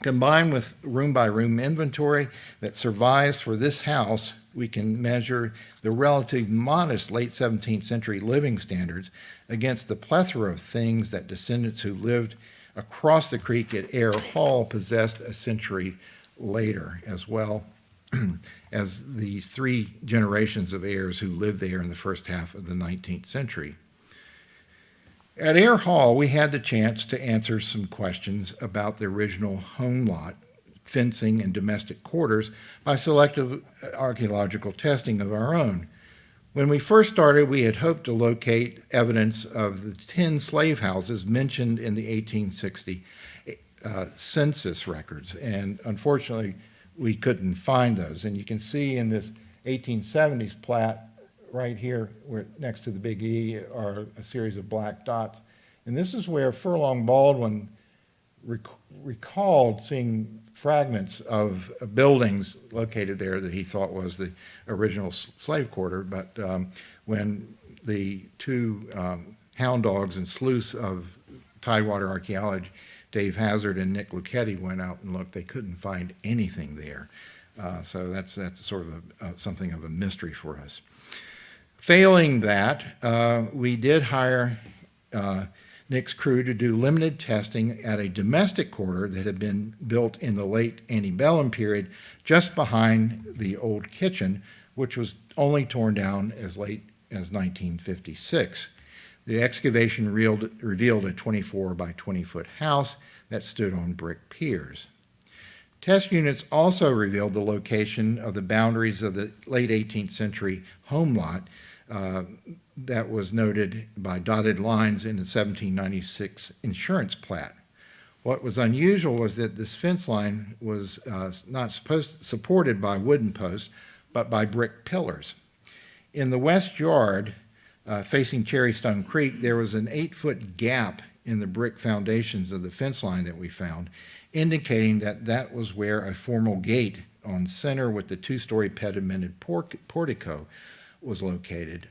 Combined with room-by-room inventory that survives for this house, we can measure the relatively modest late 17th century living standards against the plethora of things that descendants who lived across the creek at Eyre Hall possessed a century later, as well as these 3 generations of heirs who lived there in the first half of the 19th century. At Eyre Hall, we had the chance to answer some questions about the original home lot, fencing, and domestic quarters by selective archaeological testing of our own. When we first started, we had hoped to locate evidence of the 10 slave houses mentioned in the 1860 census records, and unfortunately, we couldn't find those. And you can see in this 1870s plat right here, where next to the big E are a series of black dots. And this is where Furlong Baldwin recalled seeing fragments of buildings located there that he thought was the original slave quarter. But when the 2 hound dogs and sleuths of Tidewater archaeology, Dave Hazard and Nick Lucchetti, went out and looked, they couldn't find anything there. So that's sort of something of a mystery for us. Failing that, we did hire Nick's crew to do limited testing at a domestic quarter that had been built in the late antebellum period just behind the old kitchen, which was only torn down as late as 1956. The excavation revealed a 24 by 20 foot house that stood on brick piers. Test units also revealed the location of the boundaries of the late 18th century home lot that was noted by dotted lines in the 1796 insurance plat. What was unusual was that this fence line was not supported by wooden posts, but by brick pillars. In the west yard, facing Cherrystone Creek, there was an 8-foot gap in the brick foundations of the fence line that we found, indicating that that was where a formal gate on center with the 2-story pedimented portico was located,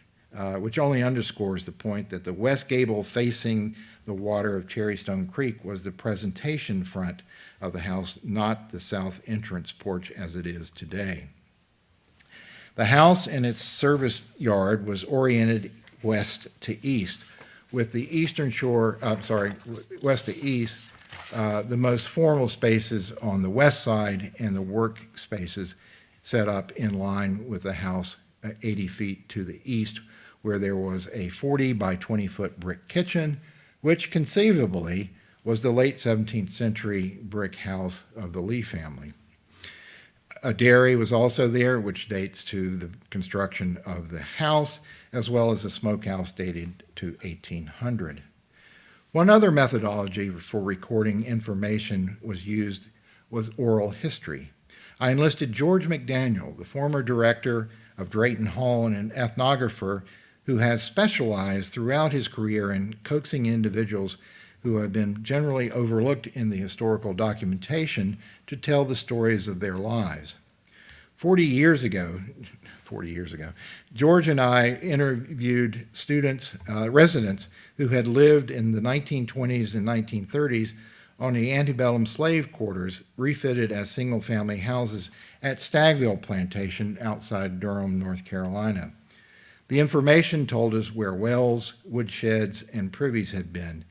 which only underscores the point that the west gable facing the water of Cherrystone Creek was the presentation front of the house, not the south entrance porch as it is today. The house and its service yard was oriented west to east, with the eastern shore, west to east, the most formal spaces on the west side and the work spaces set up in line with the house 80 feet to the east, where there was a 40 by 20 foot brick kitchen, which conceivably was the late 17th century brick house of the Lee family. A dairy was also there, which dates to the construction of the house, as well as a smokehouse dated to 1800. One other methodology for recording information was oral history. I enlisted George McDaniel, the former director of Drayton Hall and an ethnographer who has specialized throughout his career in coaxing individuals who have been generally overlooked in the historical documentation to tell the stories of their lives. 40 years ago, George and I interviewed residents who had lived in the 1920s and 1930s on the antebellum slave quarters refitted as single-family houses at Stagville Plantation outside Durham, North Carolina. The information told us where wells, woodsheds, and privies had been.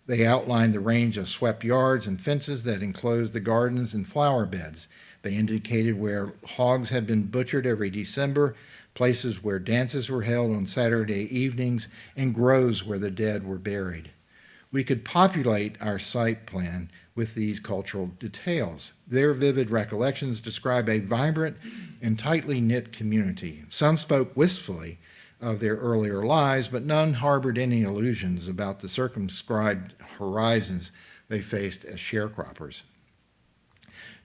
They outlined the range of swept yards and fences that enclosed the gardens and flower beds. They indicated where hogs had been butchered every December, places where dances were held on Saturday evenings, and groves where the dead were buried. We could populate our site plan with these cultural details. Their vivid recollections describe a vibrant and tightly knit community. Some spoke wistfully of their earlier lives, but none harbored any illusions about the circumscribed horizons they faced as sharecroppers.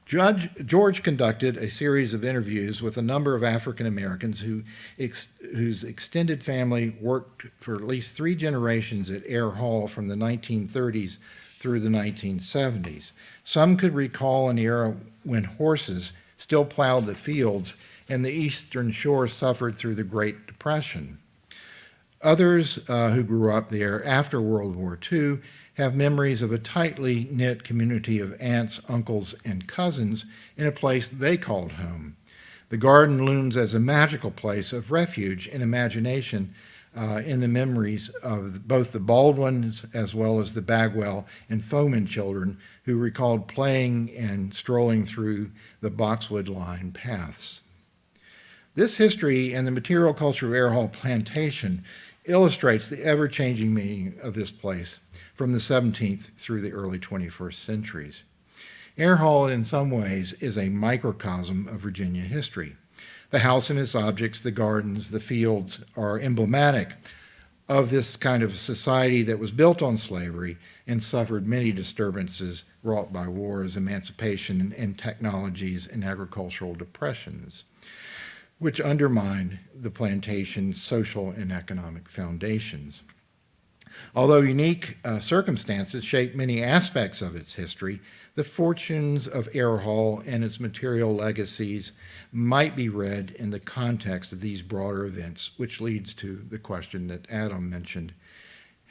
George conducted a series of interviews with a number of African Americans whose extended family worked for at least 3 generations at Eyre Hall from the 1930s through the 1970s. Some could recall an era when horses still plowed the fields and the Eastern Shore suffered through the Great Depression. Others who grew up there after World War II have memories of a tightly knit community of aunts, uncles, and cousins in a place they called home. The garden looms as a magical place of refuge and imagination in the memories of both the Baldwins as well as the Bagwell and Foreman children who recalled playing and strolling through the boxwood-lined paths. This history and the material culture of Eyre Hall Plantation illustrates the ever-changing meaning of this place from the 17th through the early 21st centuries. Eyre Hall, in some ways, is a microcosm of Virginia history. The house and its objects, the gardens, the fields, are emblematic of this kind of society that was built on slavery and suffered many disturbances wrought by wars, emancipation, and technologies and agricultural depressions, which undermined the plantation's social and economic foundations. Although unique circumstances shaped many aspects of its history, the fortunes of Eyre Hall and its material legacies might be read in the context of these broader events, which leads to the question that Adam mentioned.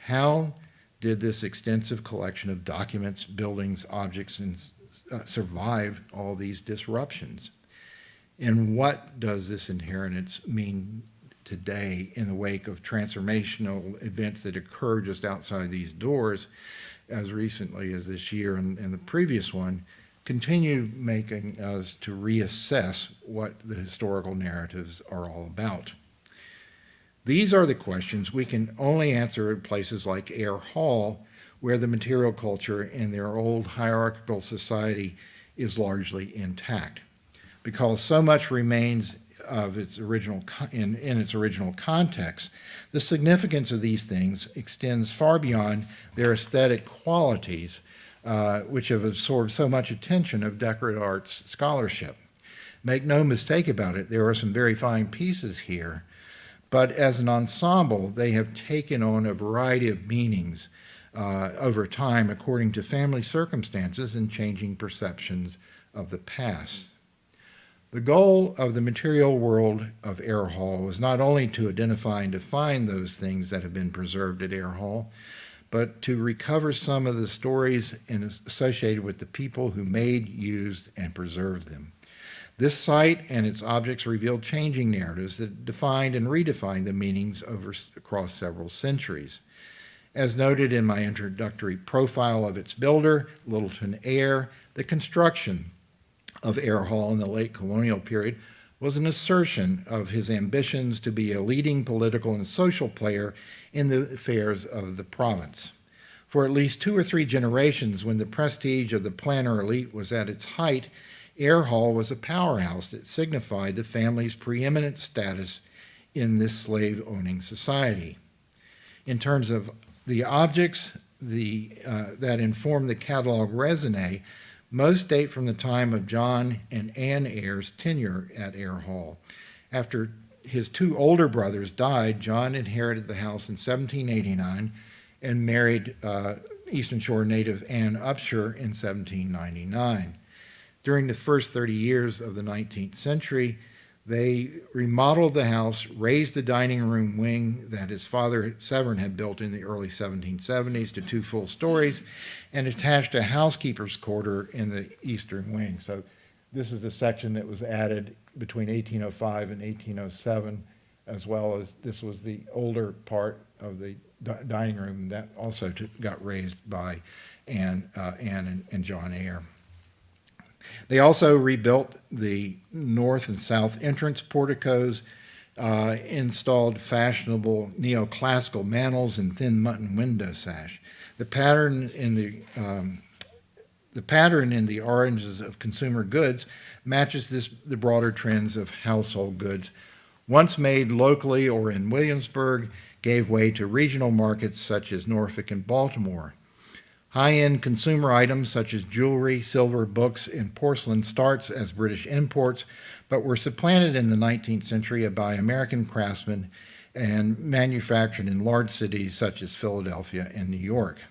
How did this extensive collection of documents, buildings, objects, and survive all these disruptions? And what does this inheritance mean today in the wake of transformational events that occur just outside these doors as recently as this year and the previous one, continue making us to reassess what the historical narratives are all about? These are the questions we can only answer at places like Eyre Hall, where the material culture in their old hierarchical society is largely intact. Because so much remains of its original in its original context, the significance of these things extends far beyond their aesthetic qualities, which have absorbed so much attention of decorative arts scholarship. Make no mistake about it, there are some very fine pieces here, but as an ensemble, they have taken on a variety of meanings over time according to family circumstances and changing perceptions of the past. The goal of the material world of Eyre Hall was not only to identify and define those things that have been preserved at Eyre Hall, but to recover some of the stories associated with the people who made, used, and preserved them. This site and its objects revealed changing narratives that defined and redefined the meanings across several centuries. As noted in my introductory profile of its builder, Littleton Eyre, the construction of Eyre Hall in the late colonial period was an assertion of his ambitions to be a leading political and social player in the affairs of the province. For at least 2 or 3 generations, when the prestige of the planter elite was at its height, Eyre Hall was a powerhouse that signified the family's preeminent status in this slave-owning society. In terms of the objects that inform the catalog raisonné, most date from the time of John and Anne Eyre's tenure at Eyre Hall. After his 2 older brothers died, John inherited the house in 1789 and married Eastern Shore native Anne Upshur in 1799. During the first 30 years of the 19th century, they remodeled the house, raised the dining room wing that his father, Severn, had built in the early 1770s to 2 full stories, and attached a housekeeper's quarter in the eastern wing. So this is the section that was added between 1805 and 1807, as well as this was the older part of the dining room that also got raised by Anne and John Eyre. They also rebuilt the north and south entrance porticos, installed fashionable neoclassical mantels and thin mutton window sash. The pattern in the oranges of consumer goods matches the broader trends of household goods. Once made locally or in Williamsburg, gave way to regional markets such as Norfolk and Baltimore. High-end consumer items such as jewelry, silver, books, and porcelain starts as British imports, but were supplanted in the 19th century by American craftsmen and manufactured in large cities such as Philadelphia and New York.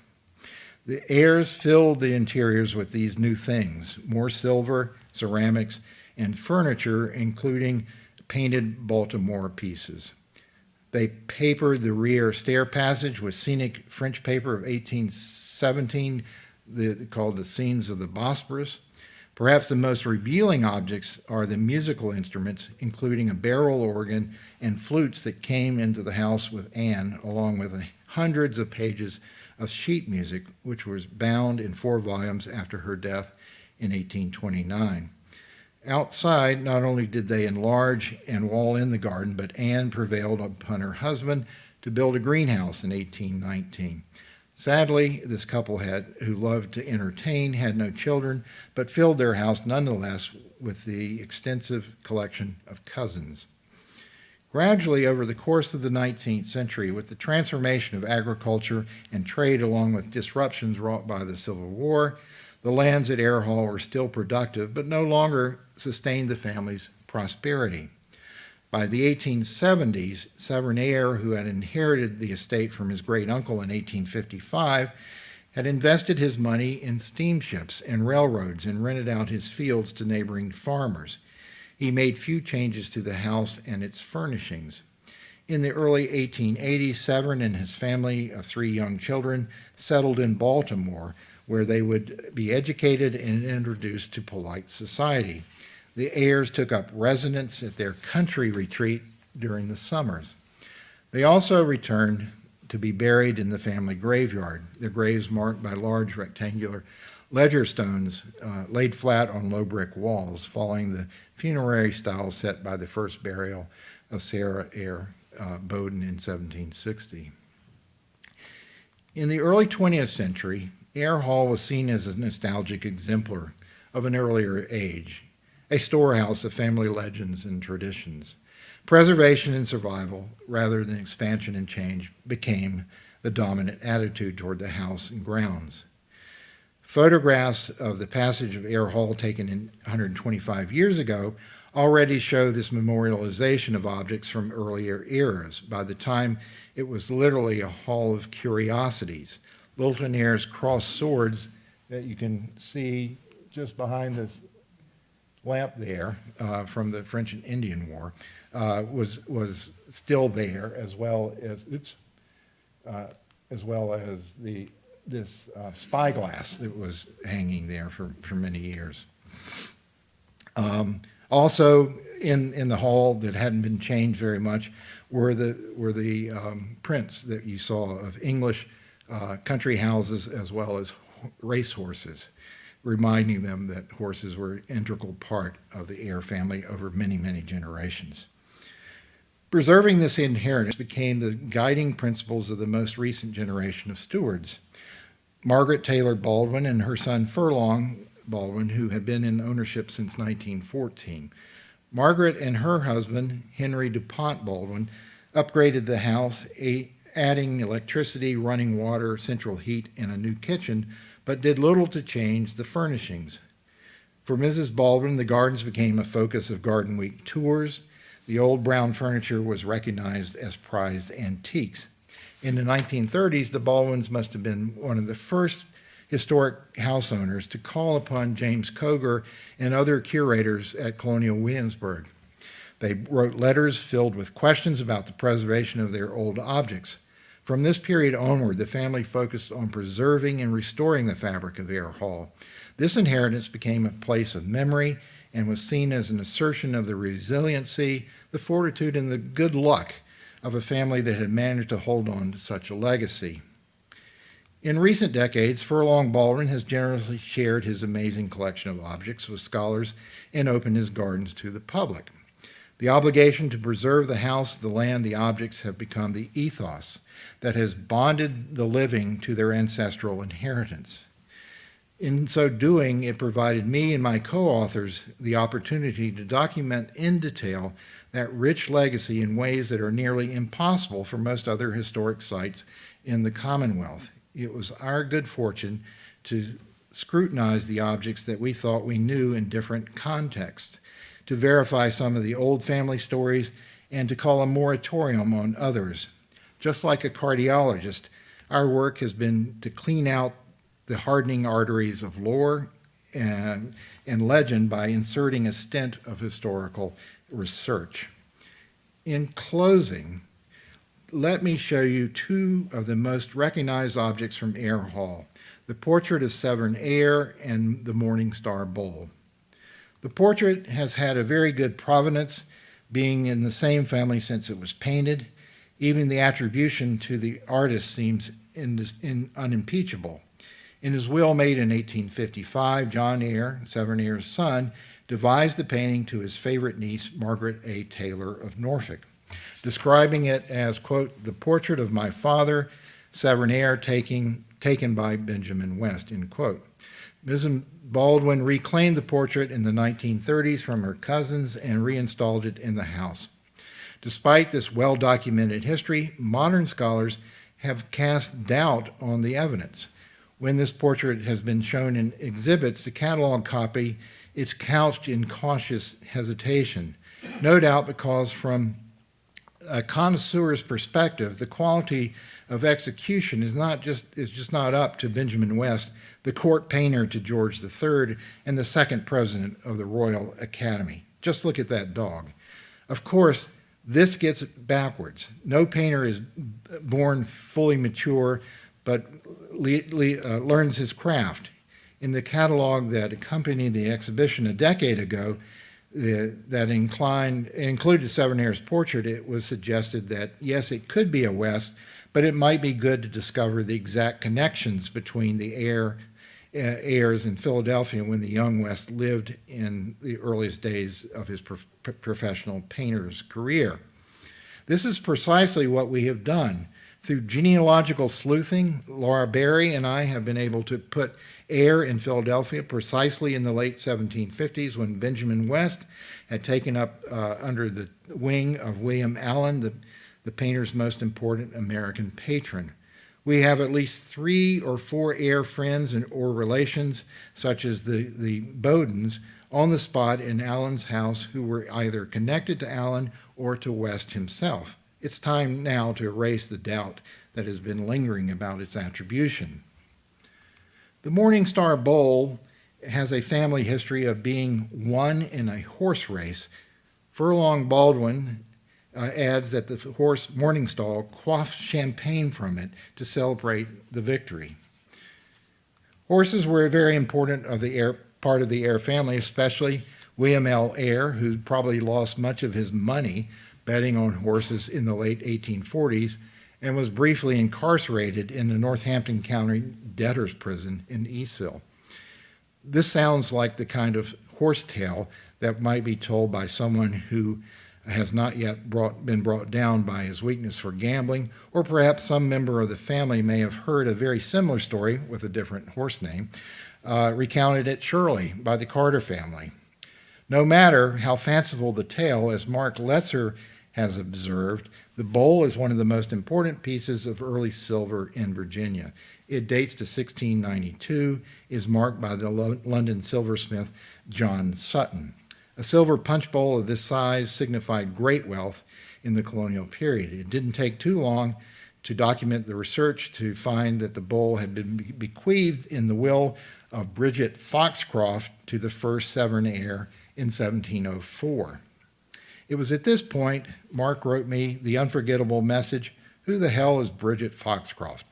The Eyres filled the interiors with these new things, more silver, ceramics, and furniture, including painted Baltimore pieces. They papered the rear stair passage with scenic French paper of 1817, called the Scenes of the Bosporus. Perhaps the most revealing objects are the musical instruments, including a barrel organ and flutes that came into the house with Anne, along with hundreds of pages of sheet music, which was bound in 4 volumes after her death in 1829. Outside, not only did they enlarge and wall in the garden, but Anne prevailed upon her husband to build a greenhouse in 1819. Sadly, this couple who loved to entertain, had no children, but filled their house nonetheless with the extensive collection of cousins. Gradually, over the course of the 19th century, with the transformation of agriculture and trade along with disruptions wrought by the Civil War, the lands at Eyre Hall were still productive, but no longer sustained the family's prosperity. By the 1870s, Severn Eyre, who had inherited the estate from his great-uncle in 1855, had invested his money in steamships and railroads and rented out his fields to neighboring farmers. He made few changes to the house and its furnishings. In the early 1880s, Severn and his family of 3 young children settled in Baltimore, where they would be educated and introduced to polite society. The Eyres took up residence at their country retreat during the summers. They also returned to be buried in the family graveyard, their graves marked by large rectangular ledger stones laid flat on low brick walls, following the funerary style set by the first burial of Sarah Eyre Bowden in 1760. In the early 20th century, Eyre Hall was seen as a nostalgic exemplar of an earlier age, a storehouse of family legends and traditions. Preservation and survival, rather than expansion and change, became the dominant attitude toward the house and grounds. Photographs of the passage of Eyre Hall taken 125 years ago already show this memorialization of objects from earlier eras. By the time it was literally a hall of curiosities. Littleton Eyre's crossed swords that you can see just behind this lamp there from the French and Indian War was still there, as well as this spyglass that was hanging there for many years. Also in the hall that hadn't been changed very much were the prints that you saw of English country houses as well as race horses, reminding them that horses were an integral part of the Eyre family over many, many generations. Preserving this inheritance became the guiding principles of the most recent generation of stewards. Margaret Taylor Baldwin and her son Furlong Baldwin, who had been in ownership since 1914. Margaret and her husband, Henry DuPont Baldwin, upgraded the house, adding electricity, running water, central heat, and a new kitchen, but did little to change the furnishings. For Mrs. Baldwin, the gardens became a focus of Garden Week tours. The old brown furniture was recognized as prized antiques. In the 1930s, the Baldwins must have been one of the first historic house owners to call upon James Coger and other curators at Colonial Williamsburg. They wrote letters filled with questions about the preservation of their old objects. From this period onward, the family focused on preserving and restoring the fabric of Eyre Hall. This inheritance became a place of memory and was seen as an assertion of the resiliency, the fortitude, and the good luck of a family that had managed to hold on to such a legacy. In recent decades, Furlong Baldwin has generously shared his amazing collection of objects with scholars and opened his gardens to the public. The obligation to preserve the house, the land, the objects have become the ethos that has bonded the living to their ancestral inheritance. In so doing, it provided me and my co-authors the opportunity to document in detail that rich legacy in ways that are nearly impossible for most other historic sites in the Commonwealth. It was our good fortune to scrutinize the objects that we thought we knew in different contexts, to verify some of the old family stories, and to call a moratorium on others. Just like a cardiologist, our work has been to clean out the hardening arteries of lore and legend by inserting a stint of historical research. In closing, let me show you two of the most recognized objects from Eyre Hall, the portrait of Sovereign Eyre and the Morning Star Bowl. The portrait has had a very good provenance, being in the same family since it was painted. Even the attribution to the artist seems unimpeachable. In his will made in 1855, John Eyre, Sovereign Eyre's son, devised the painting to his favorite niece, Margaret A. Taylor of Norfolk, describing it as, quote, the portrait of my father, Sovereign Eyre, taken by Benjamin West, end quote. Mrs. Baldwin reclaimed the portrait in the 1930s from her cousins and reinstalled it in the house. Despite this well-documented history, modern scholars have cast doubt on the evidence. When this portrait has been shown in exhibits, the catalog copy is couched in cautious hesitation, no doubt because from a connoisseur's perspective, the quality of execution is just not up to Benjamin West, the court painter to George III and the second president of the Royal Academy. Just look at that dog. Of course, this gets backwards. No painter is born fully mature, but learns his craft. In the catalog that accompanied the exhibition a decade ago, that included Sovereign Eyre's portrait, it was suggested that, yes, it could be a West, but it might be good to discover the exact connections between the Eyres in Philadelphia when the young West lived in the earliest days of his professional painter's career. This is precisely what we have done. Through genealogical sleuthing, Laura Berry and I have been able to put Eyre in Philadelphia precisely in the late 1750s when Benjamin West had taken up under the wing of William Allen, the painter's most important American patron. We have at least 3 or 4 Eyre friends or relations, such as the Bowdens, on the spot in Allen's house who were either connected to Allen or to West himself. It's time now to erase the doubt that has been lingering about its attribution. The Morning Star Bowl has a family history of being won in a horse race. Furlong Baldwin adds that the horse Morningstar quaffed champagne from it to celebrate the victory. Horses were very important of the Eyre, part of the Eyre family, especially William L. Eyre, who probably lost much of his money betting on horses in the late 1840s and was briefly incarcerated in the Northampton County debtors' prison in Eastville. This sounds like the kind of horse tale that might be told by someone who has not yet been brought down by his weakness for gambling, or perhaps some member of the family may have heard a very similar story with a different horse name, recounted at Shirley by the Carter family. No matter how fanciful the tale, as Mark Letzer has observed, the bowl is one of the most important pieces of early silver in Virginia. It dates to 1692, is marked by the London silversmith John Sutton. A silver punch bowl of this size signified great wealth in the colonial period. It didn't take too long to document the research to find that the bowl had been bequeathed in the will of Bridget Foxcroft to the first Severn heir in 1704. It was at this point Mark wrote me the unforgettable message, "Who the hell is Bridget Foxcroft?"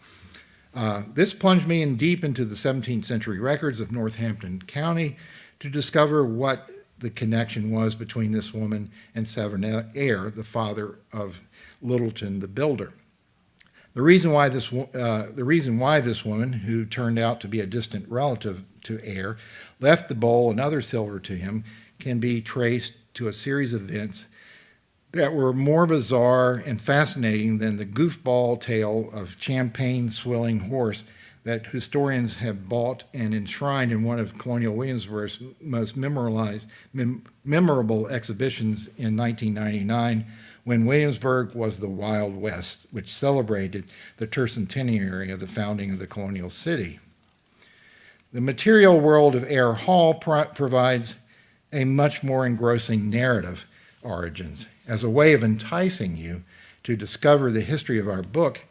This plunged me in deep into the 17th century records of Northampton County to discover what the connection was between this woman and Severn Eyre, the father of Littleton the builder. The reason why this woman, who turned out to be a distant relative to Eyre, left the bowl and other silver to him can be traced to a series of events that were more bizarre and fascinating than the goofball tale of champagne-swilling horse that historians have bought and enshrined in one of Colonial Williamsburg's most memorable exhibitions in 1999, when Williamsburg was the Wild West, which celebrated the tercentenary of the founding of the colonial city. The material world of Eyre Hall provides a much more engrossing narrative origins. As a way of enticing you to discover the history of our book,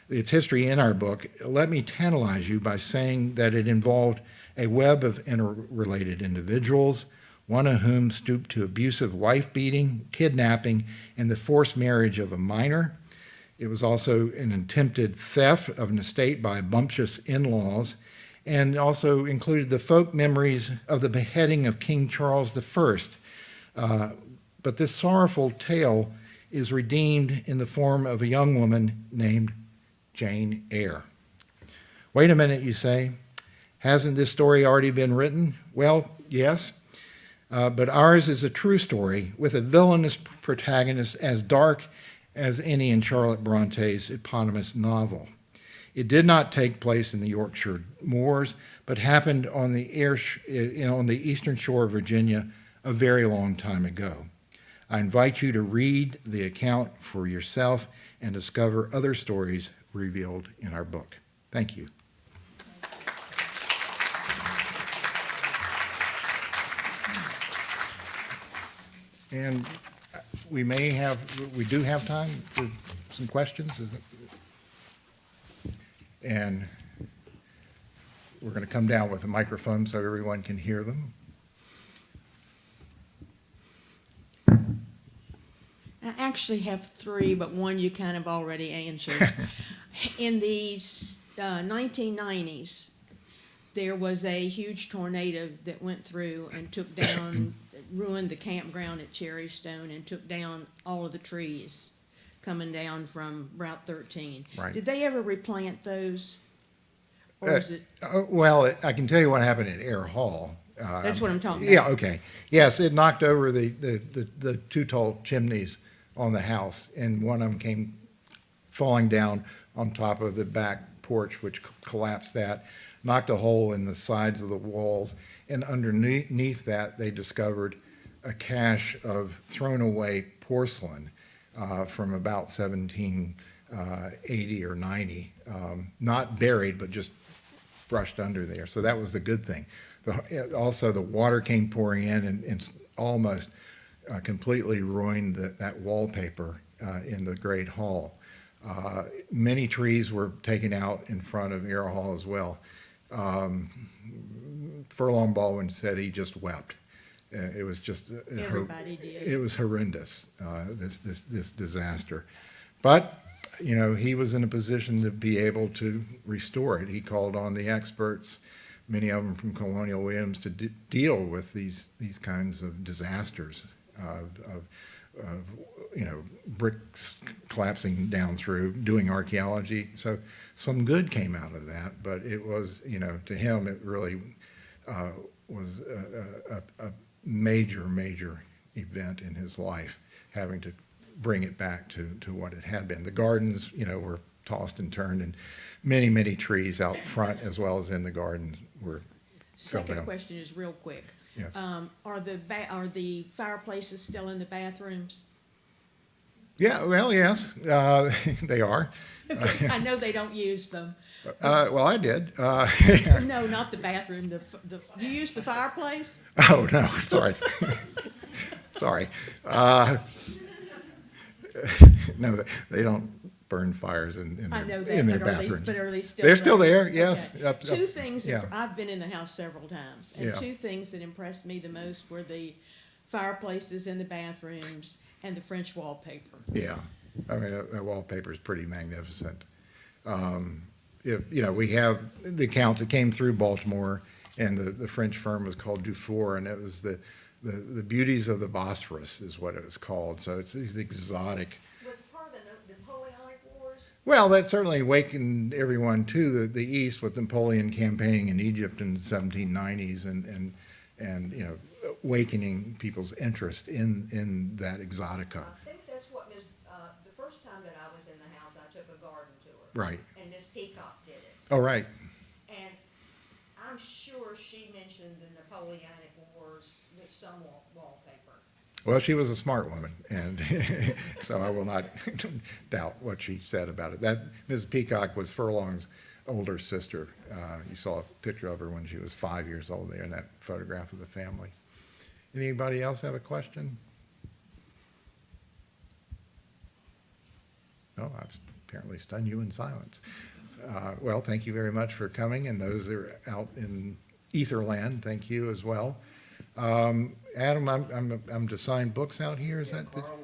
its history in our book, let me tantalize you by saying that it involved a web of interrelated individuals, one of whom stooped to abusive wife-beating, kidnapping, and the forced marriage of a minor. It was also an attempted theft of an estate by bumptious in-laws, and also included the folk memories of the beheading of King Charles I. But this sorrowful tale is redeemed in the form of a young woman named Jane Eyre. Wait a minute, you say. Hasn't this story already been written? Well, yes, but ours is a true story with a villainous protagonist as dark as any in Charlotte Bronte's eponymous novel. It did not take place in the Yorkshire moors, but happened on the eastern shore of Virginia a very long time ago. I invite you to read the account for yourself and discover other stories revealed in our book. Thank you. And we do have time for some questions. And we're going to come down with a microphone so everyone can hear them. I actually have three, but one you kind of already answered. In the 1990s, there was a huge tornado that went through and took down, ruined the campground at Cherrystone and took down all of the trees coming down from Route 13. Right. Did they ever replant those? Or is it? Well, I can tell you what happened at Eyre Hall. That's what I'm talking about. Yeah, okay. Yes, it knocked over the two tall chimneys on the house, and one of them came falling down on top of the back porch, which collapsed that, knocked a hole in the sides of the walls, and underneath that they discovered a cache of thrown away porcelain from about 1780 or 90, not buried, but just brushed under there. So that was the good thing. Also, the water came pouring in and almost completely ruined that wallpaper in the Great Hall. Many trees were taken out in front of Eyre Hall as well. Furlong Baldwin said he just wept. It was just Everybody did. It was horrendous. This disaster, but he was in a position to be able to restore it. He called on the experts, many of them from Colonial Williams, to deal with these kinds of disasters of bricks collapsing down through, doing archaeology. So some good came out of that, but it was, to him, it really was a major event in his life, having to bring it back to what it had been. The gardens, were tossed and turned, and many trees out front as well as in the garden were fell Second down. question is real quick. Yes. Are the fireplaces still in the bathrooms? Yeah, well, yes, they are. I know they don't use them. Well, I did. No, not the bathroom, you use the fireplace? Oh, no, sorry. Sorry. No, they don't burn fires in I know their that, but bathrooms. are they still? They're still there, running? yes. Okay. Two things, yeah. I've been in the house several times, and Yeah. two things that impressed me the most were the fireplaces in the bathrooms and the French wallpaper. Yeah, I mean, that wallpaper is pretty magnificent. We have the accounts that came through Baltimore, and the French firm was called Dufour, and it was the beauties of the Bosphorus is what it was called. So it's these exotic. Was it part of the Napoleonic Wars? Well, that certainly awakened everyone to the East with Napoleon campaigning in Egypt in the 1790s and awakening people's interest in that exotica. I think that's what the first time that I was in the house, I took a garden tour. Right. And Miss Peacock did it. Oh, right. And I'm sure she mentioned the Napoleonic Wars with some wallpaper. Well, she was a smart woman, and so I will not doubt what she said about it. That Ms. Peacock was Furlong's older sister. You saw a picture of her when she was 5 years old there in that photograph of the family. Anybody else have a question? No, I've apparently stunned you in silence. Well, thank you very much for coming, and those that are out in Etherland, thank you as well. Adam, I'm to sign books out here, is that? Carl